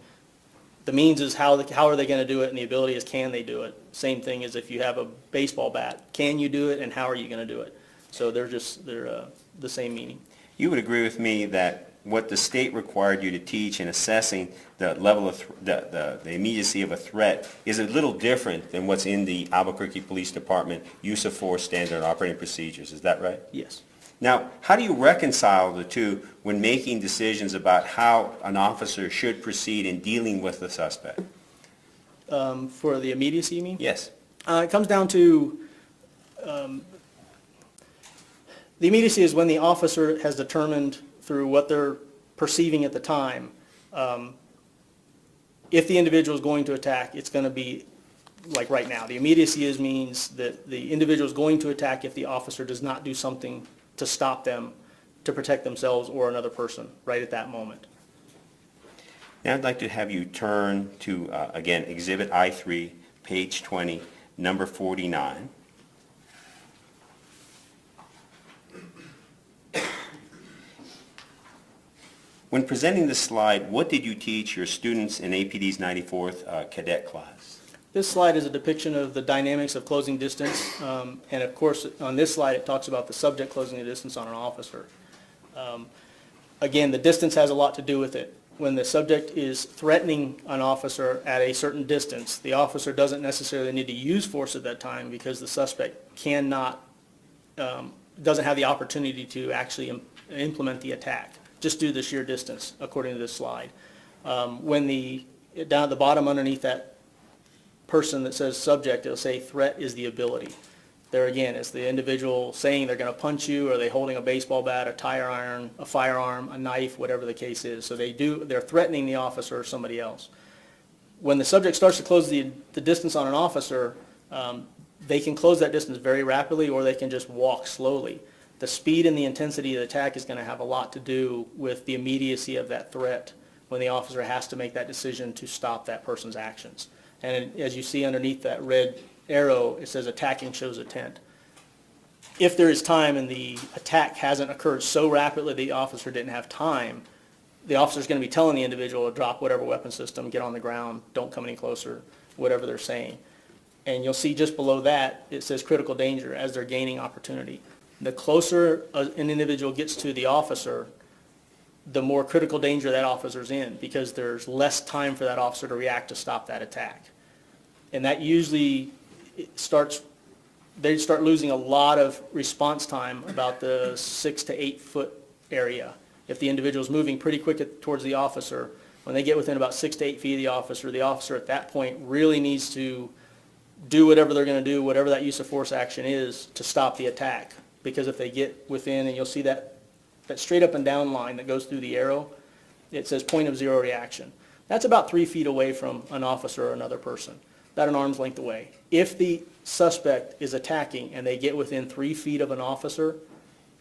The means is how are they going to do it, and the ability is can they do it. Same thing as if you have a baseball bat. Can you do it, and how are you going to do it? So they're the same meaning. You would agree with me that what the state required you to teach in assessing the level of the immediacy of a threat is a little different than what's in the Albuquerque Police Department Use of Force Standard Operating Procedures. Is that right? Yes. Now, how do you reconcile the two when making decisions about how an officer should proceed in dealing with the suspect? For the immediacy, you mean? Yes. It comes down to the immediacy is when the officer has determined through what they're perceiving at the time, if the individual is going to attack, it's going to be like right now. The immediacy means that the individual is going to attack if the officer does not do something to stop them, to protect themselves or another person right at that moment. Now I'd like to have you turn to, again, Exhibit I-3, page 20, number 49. When presenting this slide, what did you teach your students in APD's 94th cadet class? This slide is a depiction of the dynamics of closing distance, and of course on this slide it talks about the subject closing the distance on an officer. Again, the distance has a lot to do with it. When the subject is threatening an officer at a certain distance, the officer doesn't necessarily need to use force at that time because the suspect cannot, doesn't have the opportunity to actually implement the attack, just due to the sheer distance, according to this slide. Down at the bottom underneath that person that says subject, it'll say threat is the ability. There again, it's the individual saying they're going to punch you, or are they holding a baseball bat, a tire iron, a firearm, a knife, whatever the case is. So they're threatening the officer or somebody else. When the subject starts to close the distance on an officer, they can close that distance very rapidly, or they can just walk slowly. The speed and the intensity of the attack is going to have a lot to do with the immediacy of that threat when the officer has to make that decision to stop that person's actions. And as you see underneath that red arrow, it says attacking shows intent. If there is time and the attack hasn't occurred so rapidly the officer didn't have time, the officer is going to be telling the individual to drop whatever weapon system, get on the ground, don't come any closer, whatever they're saying. And you'll see just below that, it says critical danger as they're gaining opportunity. The closer an individual gets to the officer, the more critical danger that officer's in, because there's less time for that officer to react to stop that attack. And that usually they start losing a lot of response time about the 6 to 8 foot area. If the individual's moving pretty quick towards the officer, when they get within about 6 to 8 feet of the officer at that point really needs to do whatever they're going to do, whatever that use of force action is, to stop the attack. Because if they get within, and you'll see that straight up and down line that goes through the arrow, it says point of zero reaction. That's about 3 feet away from an officer or another person, about an arm's length away. If the suspect is attacking and they get within 3 feet of an officer,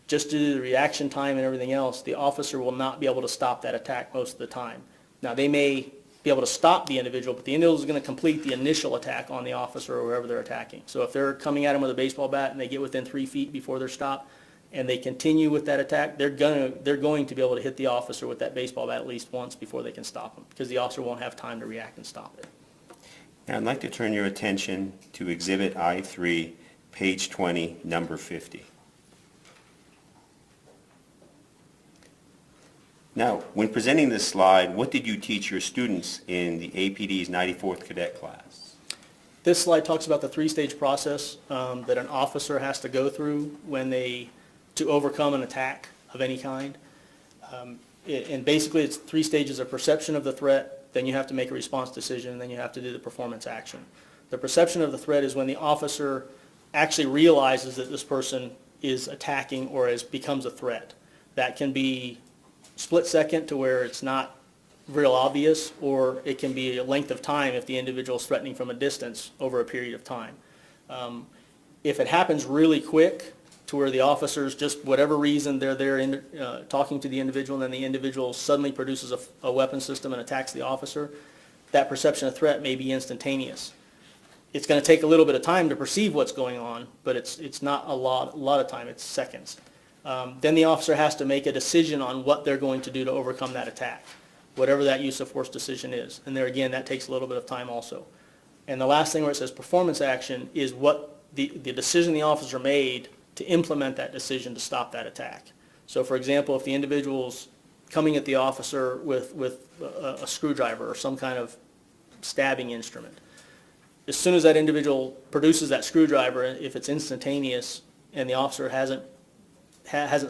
just due to the reaction time and everything else, the officer will not be able to stop that attack most of the time. Now, they may be able to stop the individual, but the individual is going to complete the initial attack on the officer or whoever they're attacking. So if they're coming at him with a baseball bat and they get within 3 feet before they're stopped, and they continue with that attack, they're going to be able to hit the officer with that baseball bat at least once before they can stop him, because the officer won't have time to react and stop it. Now, I'd like to turn your attention to Exhibit I3, page 20, number 50. Now, when presenting this slide, what did you teach your students in the APD's 94th Cadet class? This slide talks about the three-stage process that an officer has to go through to overcome an attack of any kind. And basically it's 3 stages of perception of the threat, then you have to make a response decision, and then you have to do the performance action. The perception of the threat is when the officer actually realizes that this person is attacking or becomes a threat. That can be split second to where it's not real obvious, or it can be a length of time if the individual is threatening from a distance over a period of time. If it happens really quick to where the officers, just whatever reason, they're there talking to the individual, and then the individual suddenly produces a weapon system and attacks the officer, that perception of threat may be instantaneous. It's going to take a little bit of time to perceive what's going on, but it's not a lot of time, it's seconds. Then the officer has to make a decision on what they're going to do to overcome that attack, whatever that use of force decision is. And there again, that takes a little bit of time also. And the last thing where it says performance action is what the decision the officer made to implement that decision to stop that attack. So for example, if the individual's coming at the officer with a screwdriver or some kind of stabbing instrument, as soon as that individual produces that screwdriver, if it's instantaneous and the officer hasn't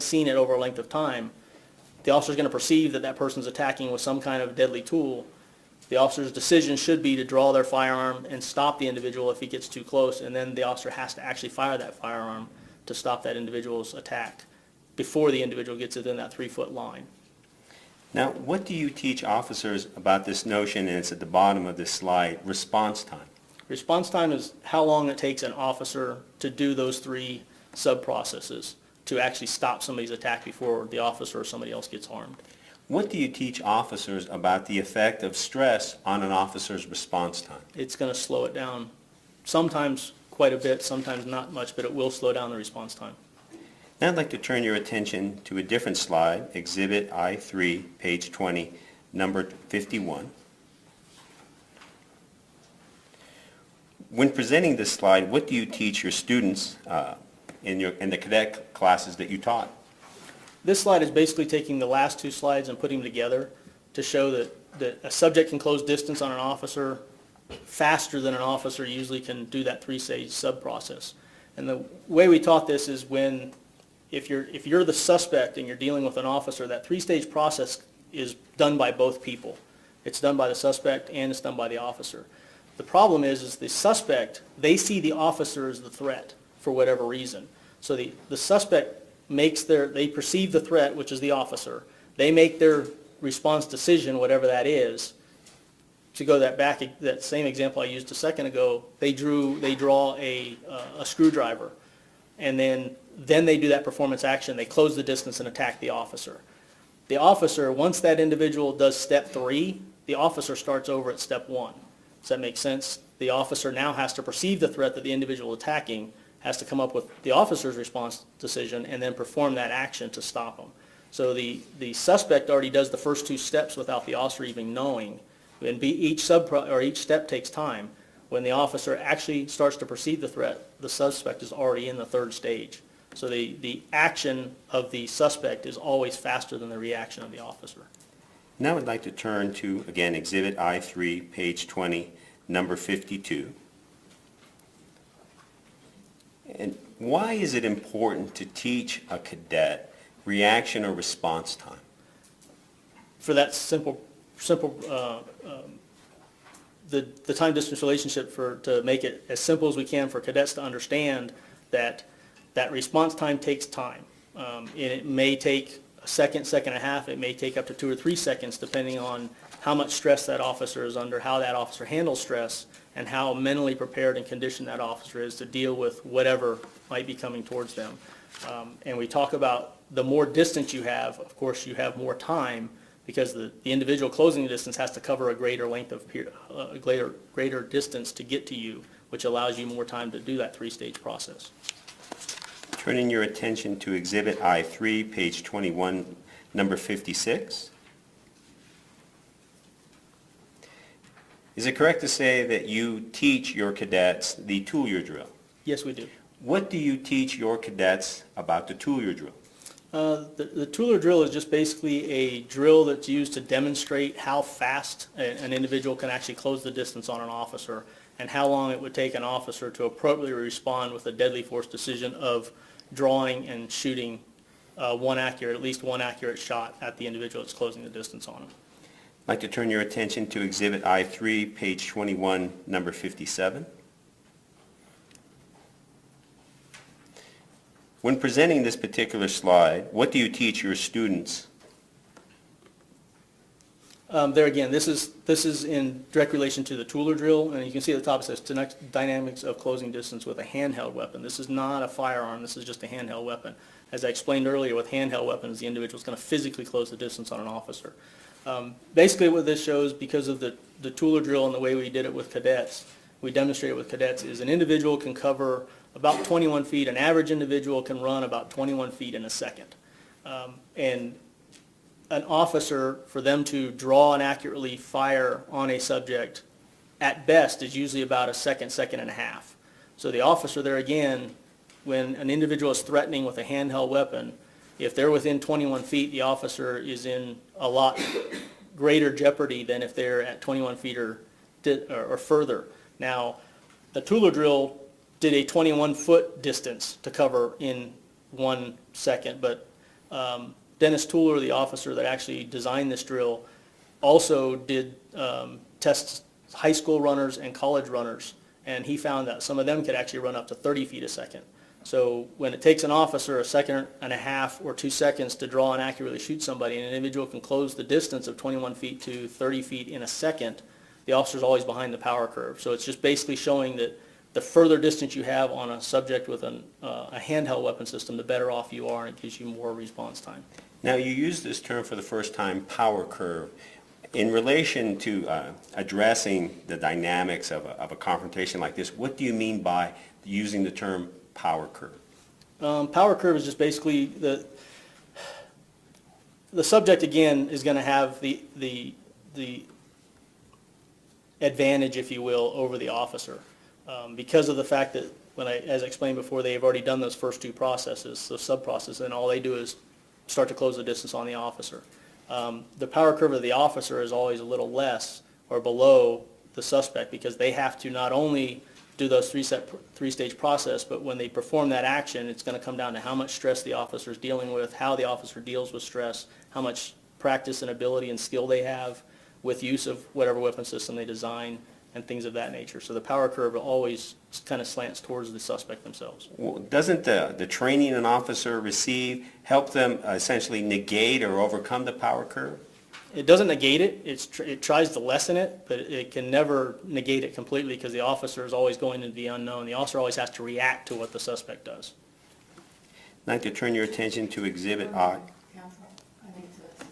seen it over a length of time, the officer is going to perceive that that person's attacking with some kind of deadly tool. The officer's decision should be to draw their firearm and stop the individual if he gets too close, and then the officer has to actually fire that firearm to stop that individual's attack before the individual gets within that 3-foot line. Now, what do you teach officers about this notion, and it's at the bottom of this slide, response time? Response time is how long it takes an officer to do those 3 sub-processes to actually stop somebody's attack before the officer or somebody else gets harmed. What do you teach officers about the effect of stress on an officer's response time? It's going to slow it down, sometimes quite a bit, sometimes not much, but it will slow down the response time. Now I'd like to turn your attention to a different slide, Exhibit I3, page 20, number 51. When presenting this slide, what do you teach your students in the cadet classes that you taught? This slide is basically taking the last two slides and putting them together to show that a subject can close distance on an officer faster than an officer usually can do that three-stage sub-process. And the way we taught this is if you're the suspect and you're dealing with an officer, that three-stage process is done by both people. It's done by the suspect and it's done by the officer. The problem is the suspect, they see the officer as the threat for whatever reason. So the suspect they perceive the threat, which is the officer. They make their response decision, whatever that is. To go that same example I used a second ago, they draw a screwdriver, and then they do that performance action. They close the distance and attack the officer. The officer, once that individual does step 3, the officer starts over at step 1. Does that make sense? The officer now has to perceive the threat that the individual attacking, has to come up with the officer's response decision, and then perform that action to stop them. So the suspect already does the first 2 steps without the officer even knowing. And each step takes time. When the officer actually starts to perceive the threat, the suspect is already in the 3rd stage. So the action of the suspect is always faster than the reaction of the officer. Now I'd like to turn to, again, Exhibit I3, page 20, number 52. And why is it important to teach a cadet reaction or response time? For that simple the time distance relationship, to make it as simple as we can for cadets to understand that response time takes time. And it may take a second and a half, it may take up to 2 or 3 seconds depending on how much stress that officer is under, how that officer handles stress, and how mentally prepared and conditioned that officer is to deal with whatever might be coming towards them. And we talk about the more distance you have, of course you have more time, because the individual closing the distance has to cover a greater length of greater distance to get to you, which allows you more time to do that 3-stage process. Turning your attention to Exhibit I3, page 21, number 56. Is it correct to say that you teach your cadets the tool-your drill? Yes, we do. What do you teach your cadets about the tool-your drill? The tool-your drill is just basically a drill that's used to demonstrate how fast an individual can actually close the distance on an officer, and how long it would take an officer to appropriately respond with a deadly force decision of drawing and shooting at least one accurate shot at the individual that's closing the distance on him. I'd like to turn your attention to Exhibit I3, page 21, number 57. When presenting this particular slide, what do you teach your students? There again, this is in direct relation to the tool-your drill, and you can see at the top it says dynamics of closing distance with a handheld weapon. This is not a firearm, this is just a handheld weapon. As I explained earlier, with handheld weapons, the individual is going to physically close the distance on an officer. Basically what this shows, because of the tool-your drill and the way we did it with cadets, we demonstrated with cadets, is an individual can cover about 21 feet. An average individual can run about 21 feet in a second. And an officer, for them to draw and accurately fire on a subject, at best is usually about a second and a half. So the officer there again, when an individual is threatening with a handheld weapon, if they're within 21 feet, the officer is in a lot greater jeopardy than if they're at 21 feet or further. Now, the tool-your drill did a 21-foot distance to cover in 1 second, but Dennis Tooler, the officer that actually designed this drill, also did test high school runners and college runners, and he found that some of them could actually run up to 30 feet a second. So when it takes an officer a second and a half or 2 seconds to draw and accurately shoot somebody, and an individual can close the distance of 21 feet to 30 feet in a second, the officer's always behind the power curve. So it's just basically showing that the further distance you have on a subject with a handheld weapon system, the better off you are, and it gives you more response time. Now, you used this term for the first time, power curve. In relation to addressing the dynamics of a confrontation like this, what do you mean by using the term power curve? Power curve is just basically the subject, again, is going to have the advantage, if you will, over the officer. Because of the fact that, as I explained before, they have already done those first 2 processes, the sub-process, and all they do is start to close the distance on the officer. The power curve of the officer is always a little less or below the suspect because they have to not only do those three-stage process, but when they perform that action, it's going to come down to how much stress the officer is dealing with, how the officer deals with stress, how much practice and ability and skill they have with use of whatever weapon system they design, and things of that nature. So the power curve always kind of slants towards the suspect themselves. Well, doesn't the training an officer receive help them essentially negate or overcome the power curve? It doesn't negate it. It tries to lessen it, but it can never negate it completely because the officer is always going into the unknown. The officer always has to react to what the suspect does. I'd like to turn your attention to Exhibit I. Counsel, I need to.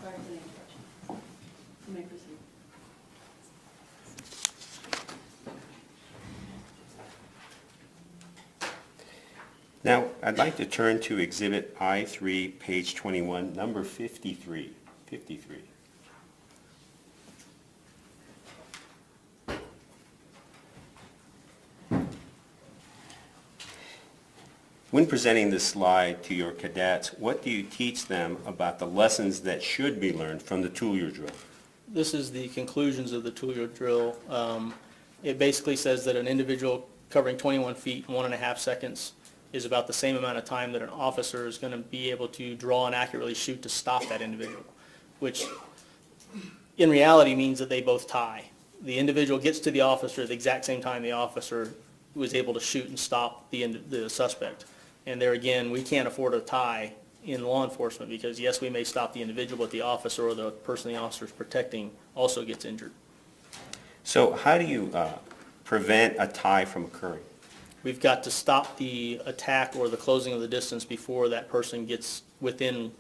Sorry for the interruption. You may proceed. Now, I'd like to turn to Exhibit I3, page 21, number 53. 53. When presenting this slide to your cadets, what do you teach them about the lessons that should be learned from the tool-use drill? This is the conclusions of the tool-use drill. It basically says that an individual covering 21 feet in 1.5 seconds is about the same amount of time that an officer is going to be able to draw and accurately shoot to stop that individual, which in reality means that they both tie. The individual gets to the officer at the exact same time the officer was able to shoot and stop the suspect. And there again, we can't afford a tie in law enforcement because yes, we may stop the individual, but the officer or the person the officer is protecting also gets injured. So how do you prevent a tie from occurring? We've got to stop the attack or the closing of the distance before that person gets within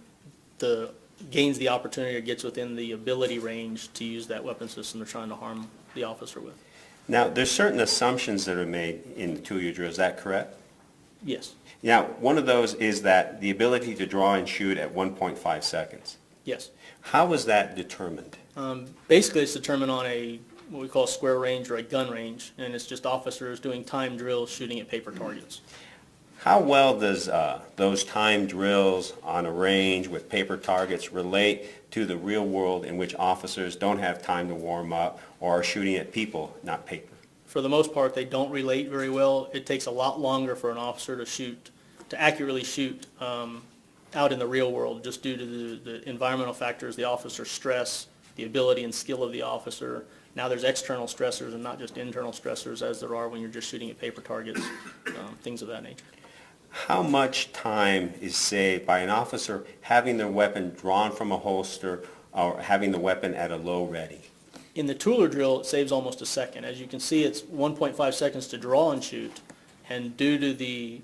gains the opportunity or gets within the ability range to use that weapon system they're trying to harm the officer with. Now, there's certain assumptions that are made in the tool-use drill, is that correct? Yes. Now, one of those is that the ability to draw and shoot at 1.5 seconds. Yes. How was that determined? Basically, it's determined on what we call a square range or a gun range, and it's just officers doing time drills shooting at paper targets. How well does those time drills on a range with paper targets relate to the real world in which officers don't have time to warm up or are shooting at people, not paper? For the most part, they don't relate very well. It takes a lot longer for an officer to accurately shoot out in the real world just due to the environmental factors, the officer's stress, the ability and skill of the officer. Now there's external stressors and not just internal stressors as there are when you're just shooting at paper targets, things of that nature. How much time is saved by an officer having their weapon drawn from a holster or having the weapon at a low ready? In the Tooler drill, it saves almost a second. As you can see, it's 1.5 seconds to draw and shoot, and due to the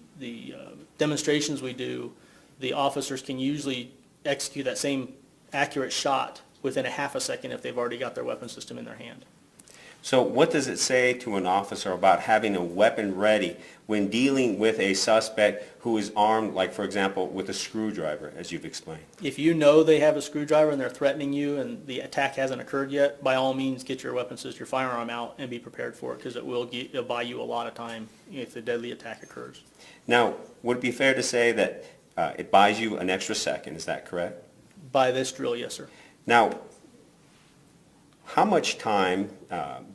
demonstrations we do, the officers can usually execute that same accurate shot within 1/2 second if they've already got their weapon system in their hand. So what does it say to an officer about having a weapon ready when dealing with a suspect who is armed, like for example, with a screwdriver, as you've explained? If you know they have a screwdriver and they're threatening you and the attack hasn't occurred yet, by all means get your weapon system, your firearm out and be prepared for it because it'll buy you a lot of time if the deadly attack occurs. Now, would it be fair to say that it buys you an extra second, is that correct? By this drill, yes, sir. Now, how much time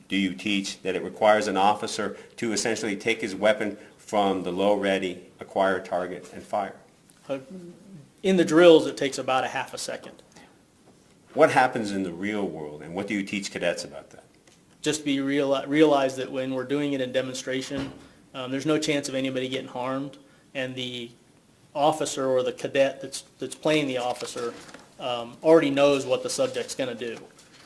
do you teach that it requires an officer to essentially take his weapon from the low ready, acquire a target, and fire? In the drills, it takes about a half a second. What happens in the real world, and what do you teach cadets about that? Just realize that when we're doing it in demonstration, there's no chance of anybody getting harmed, and the officer or the cadet that's playing the officer already knows what the subject's going to do.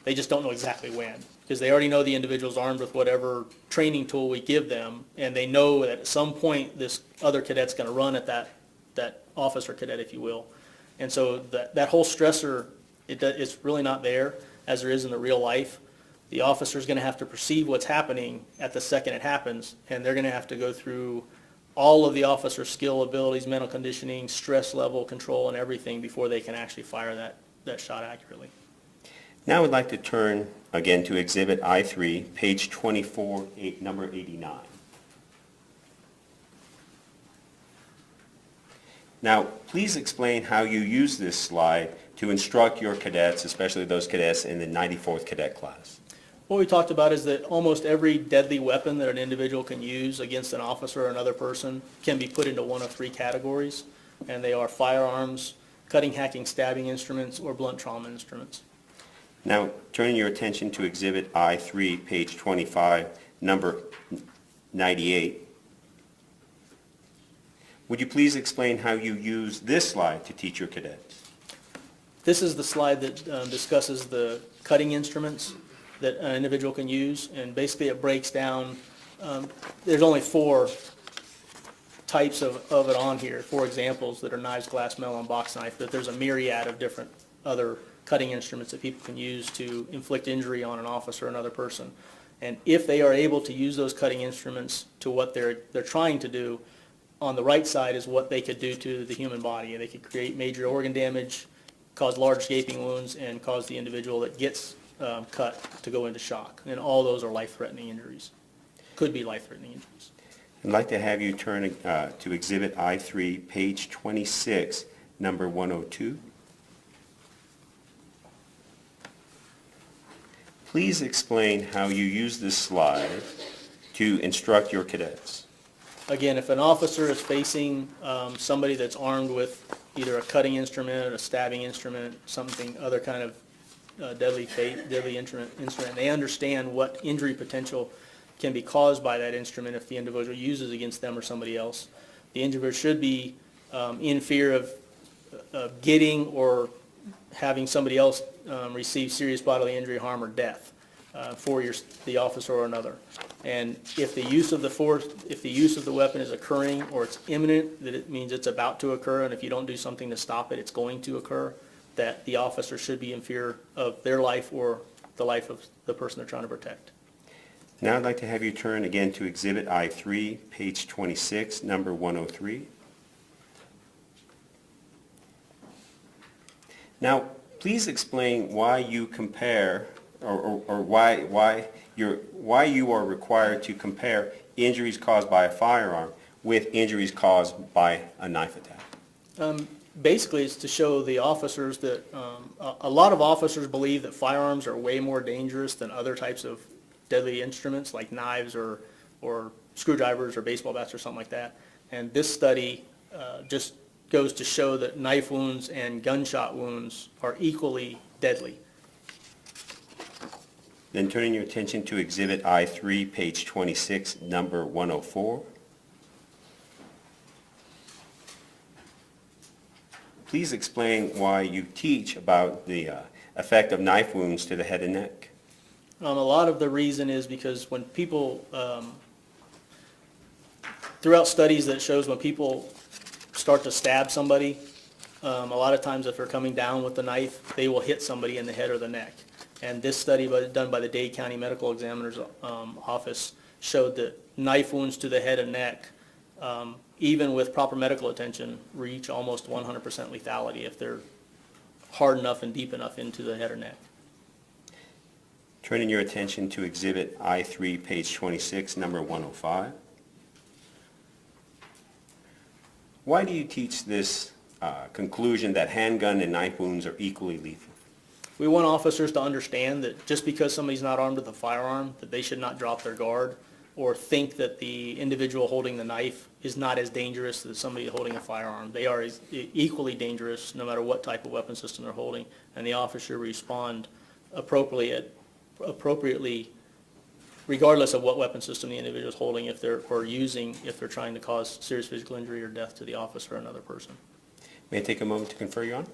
They just don't know exactly when, because they already know the individual's armed with whatever training tool we give them, and they know that at some point this other cadet's going to run at that officer cadet, if you will. And so that whole stressor, it's really not there as there is in the real life. The officer's going to have to perceive what's happening at the second it happens, and they're going to have to go through all of the officer's skill, abilities, mental conditioning, stress level, control, and everything before they can actually fire that shot accurately. Now I'd like to turn again to Exhibit I3, page 24, number 89. Now, please explain how you use this slide to instruct your cadets, especially those cadets in the 94th Cadet class. What we talked about is that almost every deadly weapon that an individual can use against an officer or another person can be put into one of three categories, and they are firearms, cutting, hacking, stabbing instruments, or blunt trauma instruments. Now, turning your attention to Exhibit I3, page 25, number 98. Would you please explain how you use this slide to teach your cadets? This is the slide that discusses the cutting instruments that an individual can use, and basically it breaks down, there's only four types of it on here, four examples that are knives, glass, metal, and box knife, but there's a myriad of different other cutting instruments that people can use to inflict injury on an officer or another person. And if they are able to use those cutting instruments to what they're trying to do, on the right side is what they could do to the human body. They could create major organ damage, cause large gaping wounds, and cause the individual that gets cut to go into shock. And all those are life-threatening injuries. Could be life-threatening injuries. I'd like to have you turn to Exhibit I3, page 26, number 102. Please explain how you use this slide to instruct your cadets. Again, if an officer is facing somebody that's armed with either a cutting instrument, a stabbing instrument, something, other kind of deadly instrument, they understand what injury potential can be caused by that instrument if the individual uses against them or somebody else. The individual should be in fear of getting or having somebody else receive serious bodily injury, harm, or death for the officer or another. And if the use of the force, if the use of the weapon is occurring or it's imminent, that it means it's about to occur, and if you don't do something to stop it, it's going to occur, that the officer should be in fear of their life or the life of the person they're trying to protect. Now I'd like to have you turn again to Exhibit I3, page 26, number 103. Now, please explain why you compare, or why you are required to compare injuries caused by a firearm with injuries caused by a knife attack. Basically, it's to show the officers that a lot of officers believe that firearms are way more dangerous than other types of deadly instruments like knives or screwdrivers or baseball bats or something like that. And this study just goes to show that knife wounds and gunshot wounds are equally deadly. Then turning your attention to Exhibit I3, page 26, number 104. Please explain why you teach about the effect of knife wounds to the head and neck. A lot of the reason is because when people, throughout studies that shows when people start to stab somebody, a lot of times if they're coming down with the knife, they will hit somebody in the head or the neck. And this study done by the Dade County Medical Examiner's Office showed that knife wounds to the head and neck, even with proper medical attention, reach almost 100% lethality if they're hard enough and deep enough into the head or neck. Turning your attention to Exhibit I3, page 26, number 105. Why do you teach this conclusion that handgun and knife wounds are equally lethal? We want officers to understand that just because somebody's not armed with a firearm, that they should not drop their guard or think that the individual holding the knife is not as dangerous as somebody holding a firearm. They are equally dangerous no matter what type of weapon system they're holding, and the officer respond appropriately regardless of what weapon system the individual is holding if they're trying to cause serious physical injury or death to the officer or another person. May I take a moment to confer, Your Honor?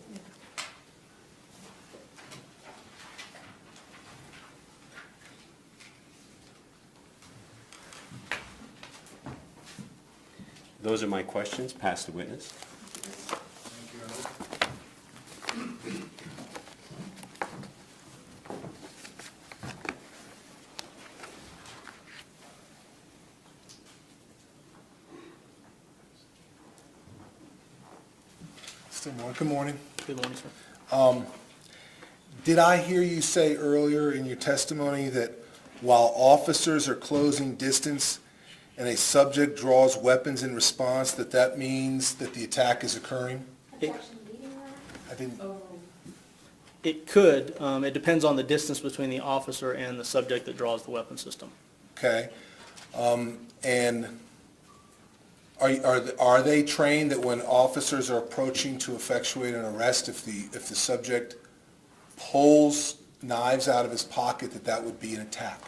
Those are my questions. Pass the witness. Good morning. Good morning, sir. Did I hear you say earlier in your testimony that while officers are closing distance and a subject draws weapons in response, that means that the attack is occurring? Objection leading that? I didn't, It could. It depends on the distance between the officer and the subject that draws the weapon system. okay. And are they trained that when officers are approaching to effectuate an arrest, if the subject pulls knives out of his pocket, that would be an attack?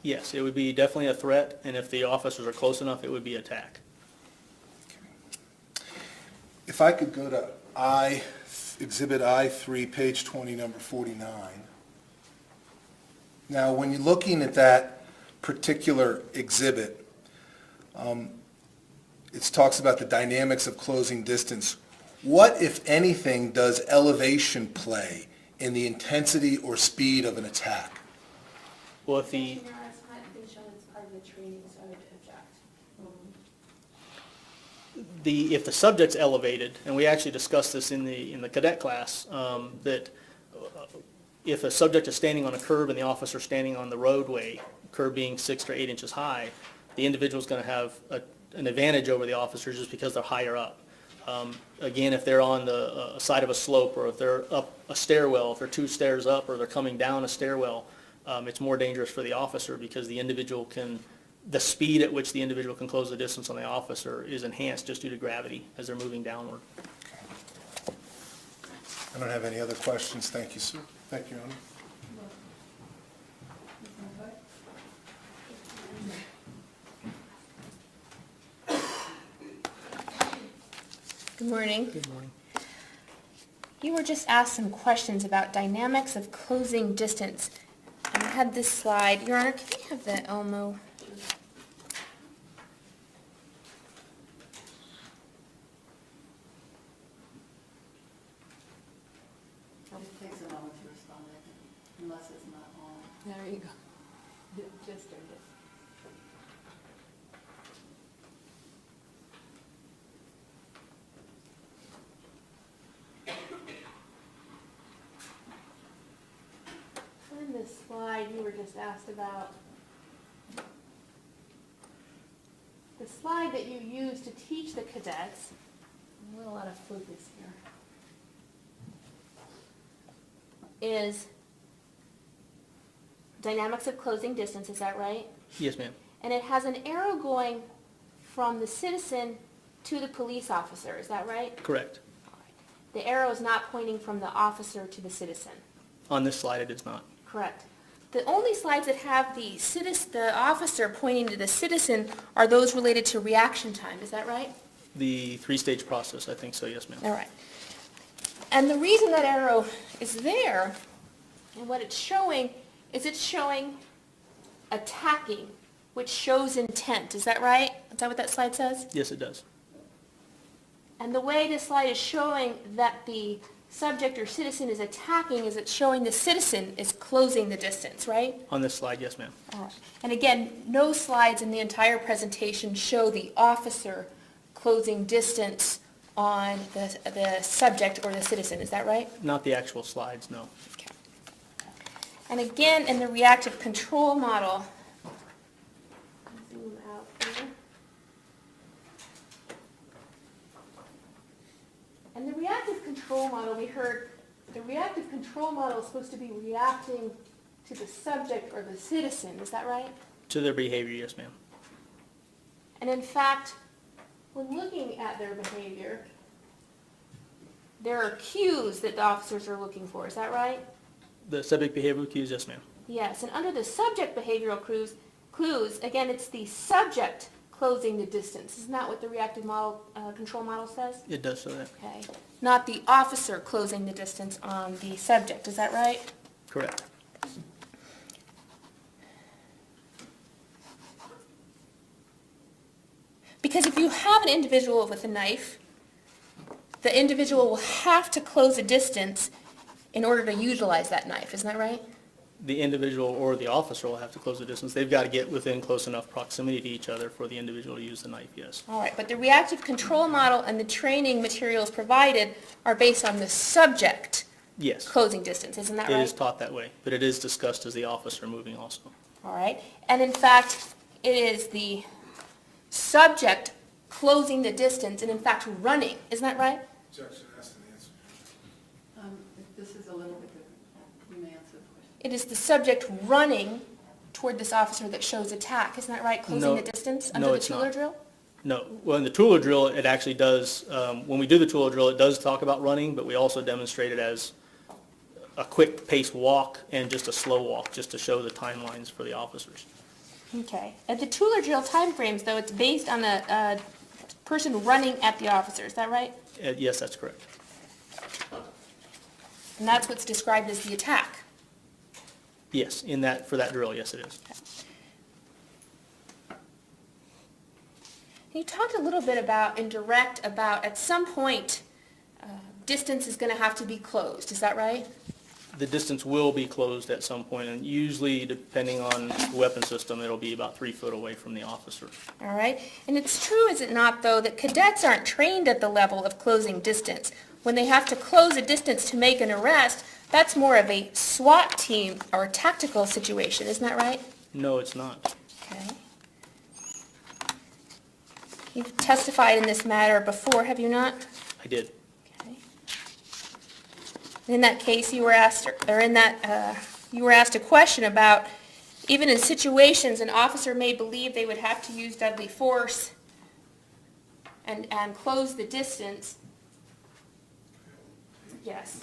Yes, it would be definitely a threat, and if the officers are close enough, it would be attack. If I could go to Exhibit I-3, page 20, number 49. Now, when you're looking at that particular exhibit, it talks about the dynamics of closing distance. What, if anything, does elevation play in the intensity or speed of an attack? Well, if the Objection, Your Honor, it's not been shown it's part of the training, so I would object. if the subject's elevated, and we actually discussed this in the cadet class, that if a subject is standing on a curb and the officer standing on the roadway, curb being 6 or 8 inches high, the individual's going to have an advantage over the officer just because they're higher up. Again, if they're on the side of a slope, or if they're up a stairwell, if they're 2 stairs up, or they're coming down a stairwell, it's more dangerous for the officer because the speed at which the individual can close the distance on the officer is enhanced just due to gravity as they're moving downward. I don't have any other questions. Thank you, sir. Thank you, Your Honor. Good morning. Good morning. You were just asked some questions about dynamics of closing distance. And I had this slide. Your Honor, can we have the Elmo? It takes a moment to respond, I think, unless it's not on. There you go. Just turned it. On this slide, you were just asked about the slide that you use to teach the cadets. A little out of focus here. Is dynamics of closing distance, is that right? Yes, ma'am. And it has an arrow going from the citizen to the police officer, is that right? Correct. The arrow is not pointing from the officer to the citizen. On this slide, it is not. Correct. The only slides that have the officer pointing to the citizen are those related to reaction time, is that right? The 3-stage process, I think so, yes, ma'am. All right. And the reason that arrow is there, and what it's showing, is it's showing attacking, which shows intent, is that right? Is that what that slide says? Yes, it does. And the way this slide is showing that the subject or citizen is attacking is it's showing the citizen is closing the distance, right? On this slide, yes, ma'am. All right. And again, no slides in the entire presentation show the officer closing distance on the subject or the citizen, is that right? Not the actual slides, no. Okay. And again, in the reactive control model, zoom out here. In the reactive control model, we heard the reactive control model is supposed to be reacting to the subject or the citizen, is that right? To their behavior, yes, ma'am. And in fact, when looking at their behavior, there are cues that the officers are looking for, is that right? The subject behavioral cues, yes, ma'am. Yes, and under the subject behavioral clues, again, it's the subject closing the distance. Isn't that what the reactive model, control model says? It does so that. Okay. Not the officer closing the distance on the subject, is that right? Correct. Because if you have an individual with a knife, the individual will have to close a distance in order to utilize that knife, isn't that right? The individual or the officer will have to close the distance. They've got to get within close enough proximity to each other for the individual to use the knife, yes. All right, but the reactive control model and the training materials provided are based on the subject Yes. closing distance, isn't that It right? is taught that way, but it is discussed as the officer moving also. All right, and in fact, it is the subject closing the distance and in fact running, isn't that right? Objection, asked and answered. This is a little bit different. You may answer the question. It is the subject running toward this officer that shows attack, isn't that right? Closing No. the distance No, under the it's Tueller not. drill? No, well, in the Tueller drill, it actually does, when we do the Tueller drill, it does talk about running, but we also demonstrate it as a quick pace walk and just a slow walk, just to show the timelines for the officers. Okay. At the Tueller drill timeframes, though, it's based on a person running at the officer, is that right? Yes, that's correct. And that's what's described as the attack. Yes, in that, for that drill, yes, it is. You talked a little bit about, at some point, distance is going to have to be closed, is that right? The distance will be closed at some point, and usually, depending on the weapon system, it'll be about 3 foot away from the officer. All right. And it's true, is it not, though, that cadets aren't trained at the level of closing distance. When they have to close a distance to make an arrest, that's more of a SWAT team or tactical situation, isn't that right? No, it's not. Okay. You've testified in this matter before, have you not? I did. Okay. In that case, you were asked a question about, even in situations an officer may believe they would have to use deadly force and close the distance. Yes.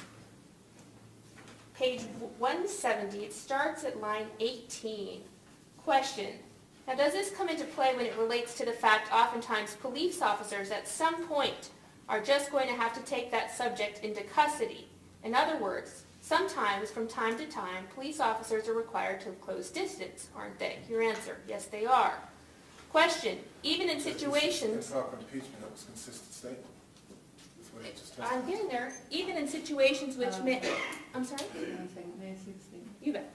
Page 170, it starts at line 18. Question. Now, does this come into play when it relates to the fact oftentimes police officers at some point are just going to have to take that subject into custody? In other words, sometimes, from time to time, police officers are required to close distance, aren't they? Your answer, yes, they are. Question. Even in situations... Talk on impeachment, that was a consistent statement. That's what I just I'm testified. getting there. Even in situations which may... I'm sorry? One second, may I see the statement? You bet.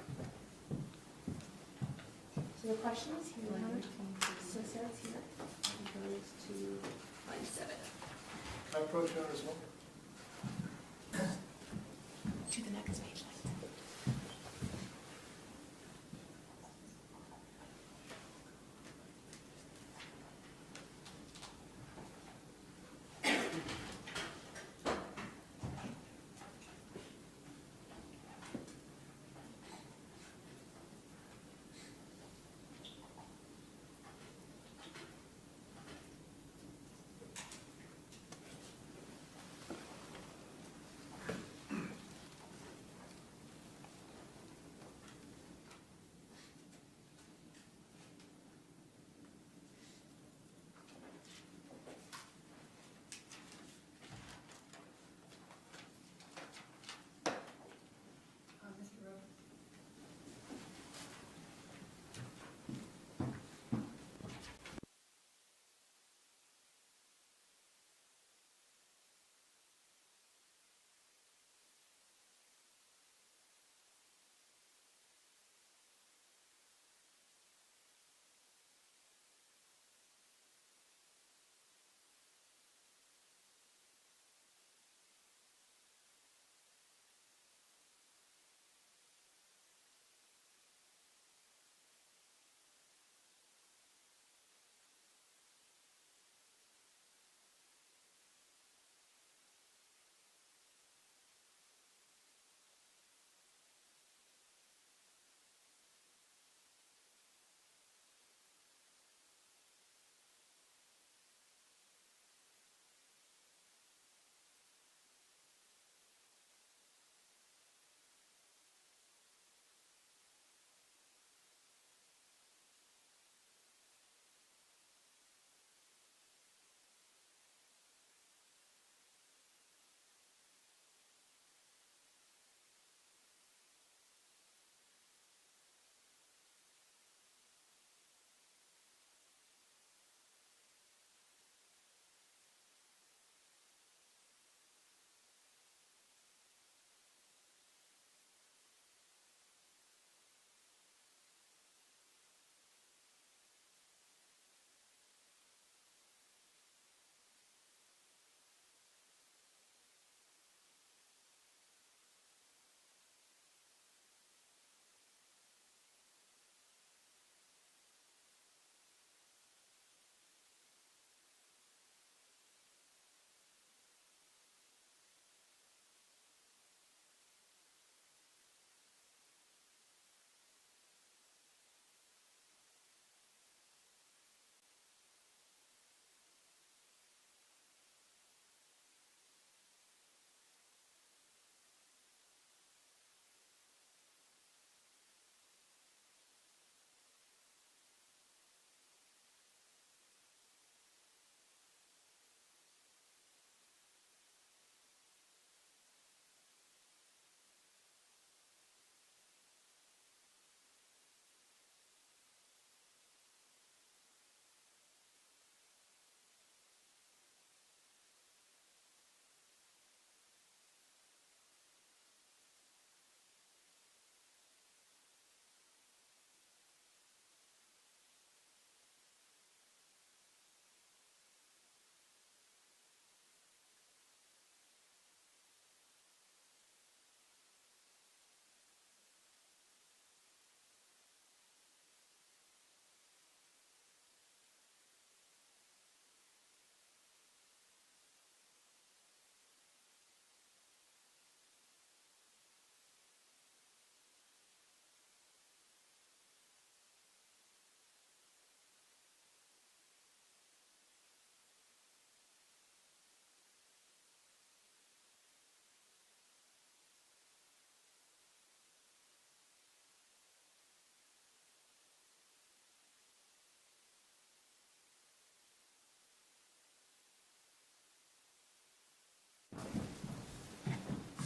So the question is here, Line Howard. 13. So Sarah's here. It goes to line 7. Can I approach you on this one? To the next page.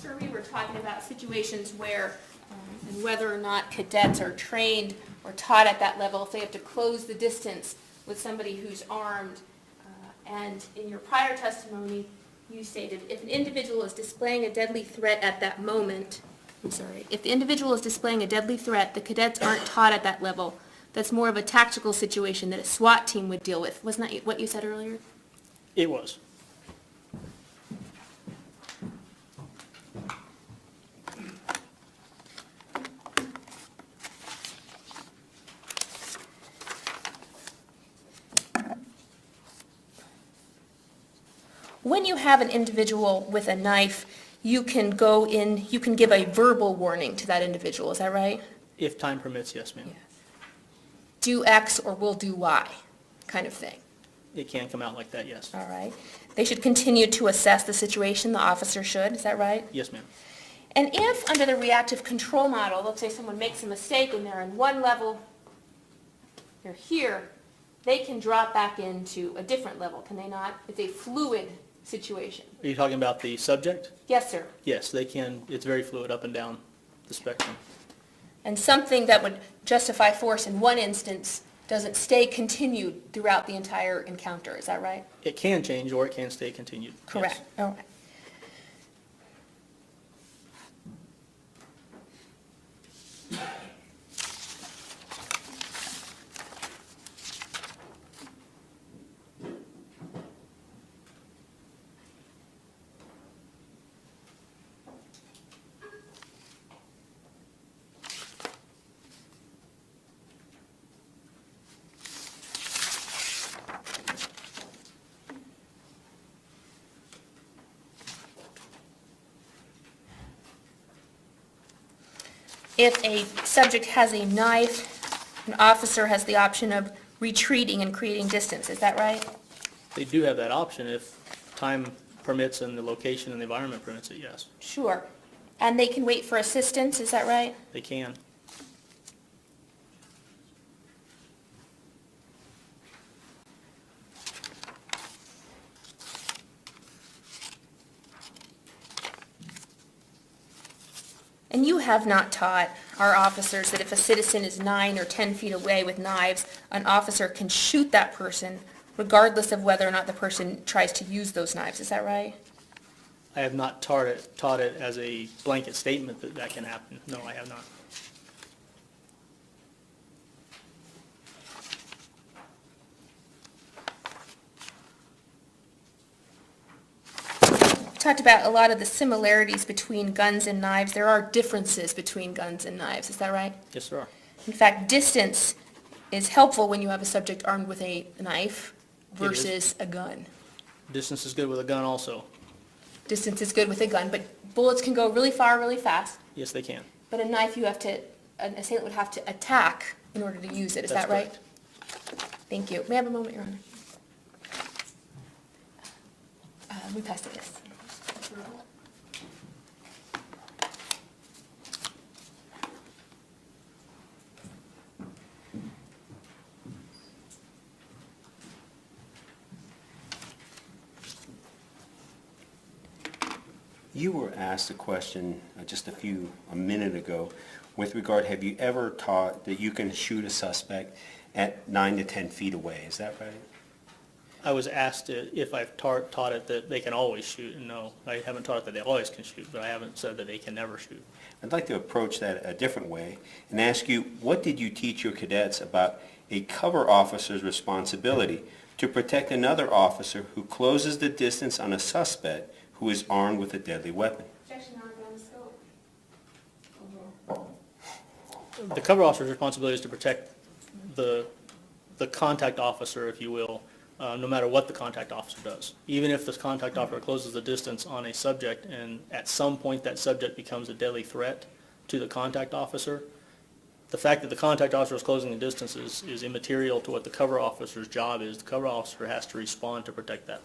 Sir, we were talking about situations where, and whether or not cadets are trained or taught at that level, if they have to close the distance with somebody who's armed. And in your prior testimony, you stated, if an individual is displaying a deadly threat at that moment, if the individual is displaying a deadly threat, the cadets aren't taught at that level. That's more of a tactical situation that a SWAT team would deal with. Wasn't that what you said earlier? It was. When you have an individual with a knife, you can go in, you can give a verbal warning to that individual, is that right? If time permits, yes, ma'am. Do X or we'll do Y, kind of thing. It can come out like that, yes. All right. They should continue to assess the situation, the officer should, is that right? Yes, ma'am. And if, under the reactive control model, let's say someone makes a mistake and they're in one level, they're here, they can drop back into a different level, can they not? It's a fluid situation. Are you talking about the subject? Yes, sir. Yes, they can. It's very fluid up and down the spectrum. And something that would justify force in one instance doesn't stay continued throughout the entire encounter, is that right? It can change or it can stay continued. yes. Correct. All right. If a subject has a knife, an officer has the option of retreating and creating distance, is that right? They do have that option if time permits and the location and the environment permits it, yes. Sure. And they can wait for assistance, is that right? They can. And you have not taught our officers that if a citizen is 9 or 10 feet away with knives, an officer can shoot that person regardless of whether or not the person tries to use those knives, is that right? I have not taught it as a blanket statement that that can happen. No, I have not. Talked about a lot of the similarities between guns and knives. There are differences between guns and knives, is that right? Yes, there are. In fact, distance is helpful when you have a subject armed with a knife It is. versus a gun. Distance is good with a gun also. Distance is good with a gun, but bullets can go really far, really fast. Yes, they can. But a knife, an assailant would have to attack in order to use it, is That's that right? correct. Thank you. May I have a moment, Your Honor? We passed it, yes. You were asked a question just a minute ago with regard, have you ever taught that you can shoot a suspect at 9 to 10 feet away? Is that right? I was asked if I've taught it that they can always shoot, and no, I haven't taught it that they always can shoot, but I haven't said that they can never shoot. I'd like to approach that a different way and ask you, what did you teach your cadets about a cover officer's responsibility to protect another officer who closes the distance on a suspect who is armed with a deadly weapon? Objection, Your Honor, beyond the scope. The cover officer's responsibility is to protect the contact officer, if you will, no matter what the contact officer does. Even if the contact officer closes the distance on a subject and at some point that subject becomes a deadly threat to the contact officer, the fact that the contact officer is closing the distance is immaterial to what the cover officer's job is. The cover officer has to respond to protect the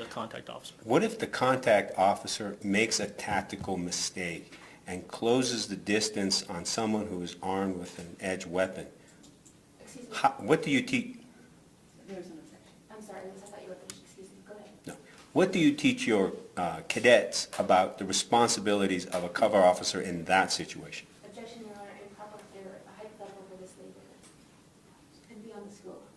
contact officer. What if the contact officer makes a tactical mistake and closes the distance on someone who is armed with an edged weapon? Excuse me. What do you teach? There's an objection. I'm sorry, Liz, I thought you were finished. Excuse me. Go ahead. No. What do you teach your cadets about the responsibilities of a cover officer in that situation? Objection, Your Honor, improper or hypothetical for this labor and beyond the scope.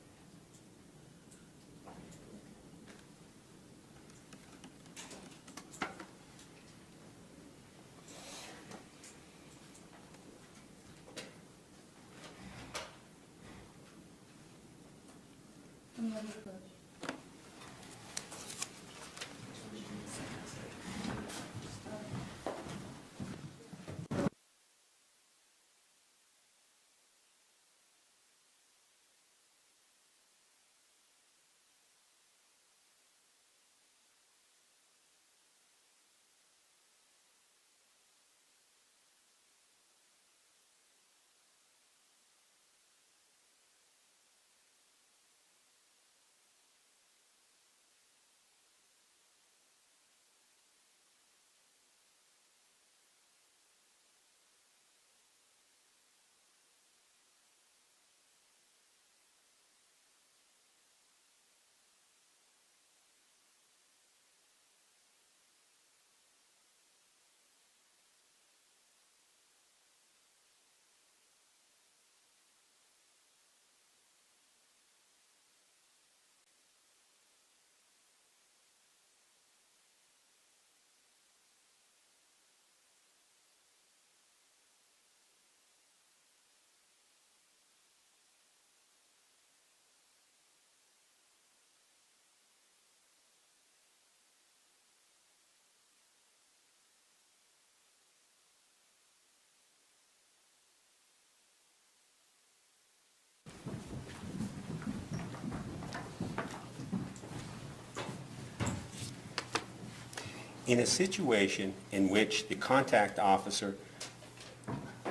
In a situation in which the contact officer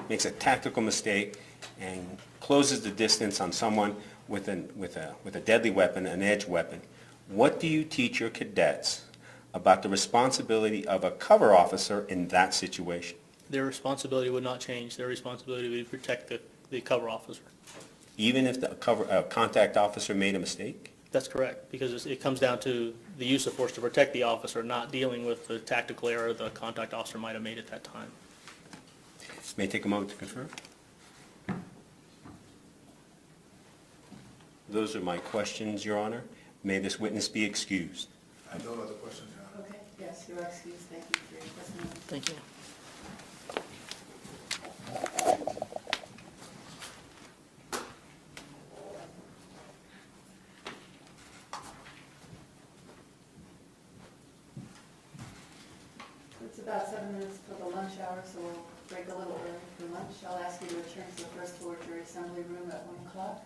makes a tactical mistake and closes the distance on someone with a deadly weapon, an edge weapon, what do you teach your cadets about the responsibility of a cover officer in that situation? Their responsibility would not change. Their responsibility would be to protect the cover officer. Even if the contact officer made a mistake? That's correct, because it comes down to the use of force to protect the officer, not dealing with the tactical error the contact officer might have made at that time. May I take a moment to confirm? Those are my questions, Your Honor. May this witness be excused. I have no other questions, Your Honor. Okay, yes, you're excused. Thank you for your testimony. Thank you. It's about 7 minutes till the lunch hour, so we'll break a little early for lunch. I'll ask you to return to the first floor jury assembly room at 1 o'clock.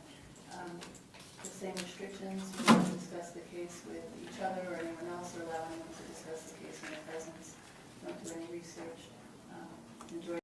The same restrictions, we won't discuss the case with each other or anyone else, or allow anyone to discuss the case in their presence. Don't do any research. Enjoy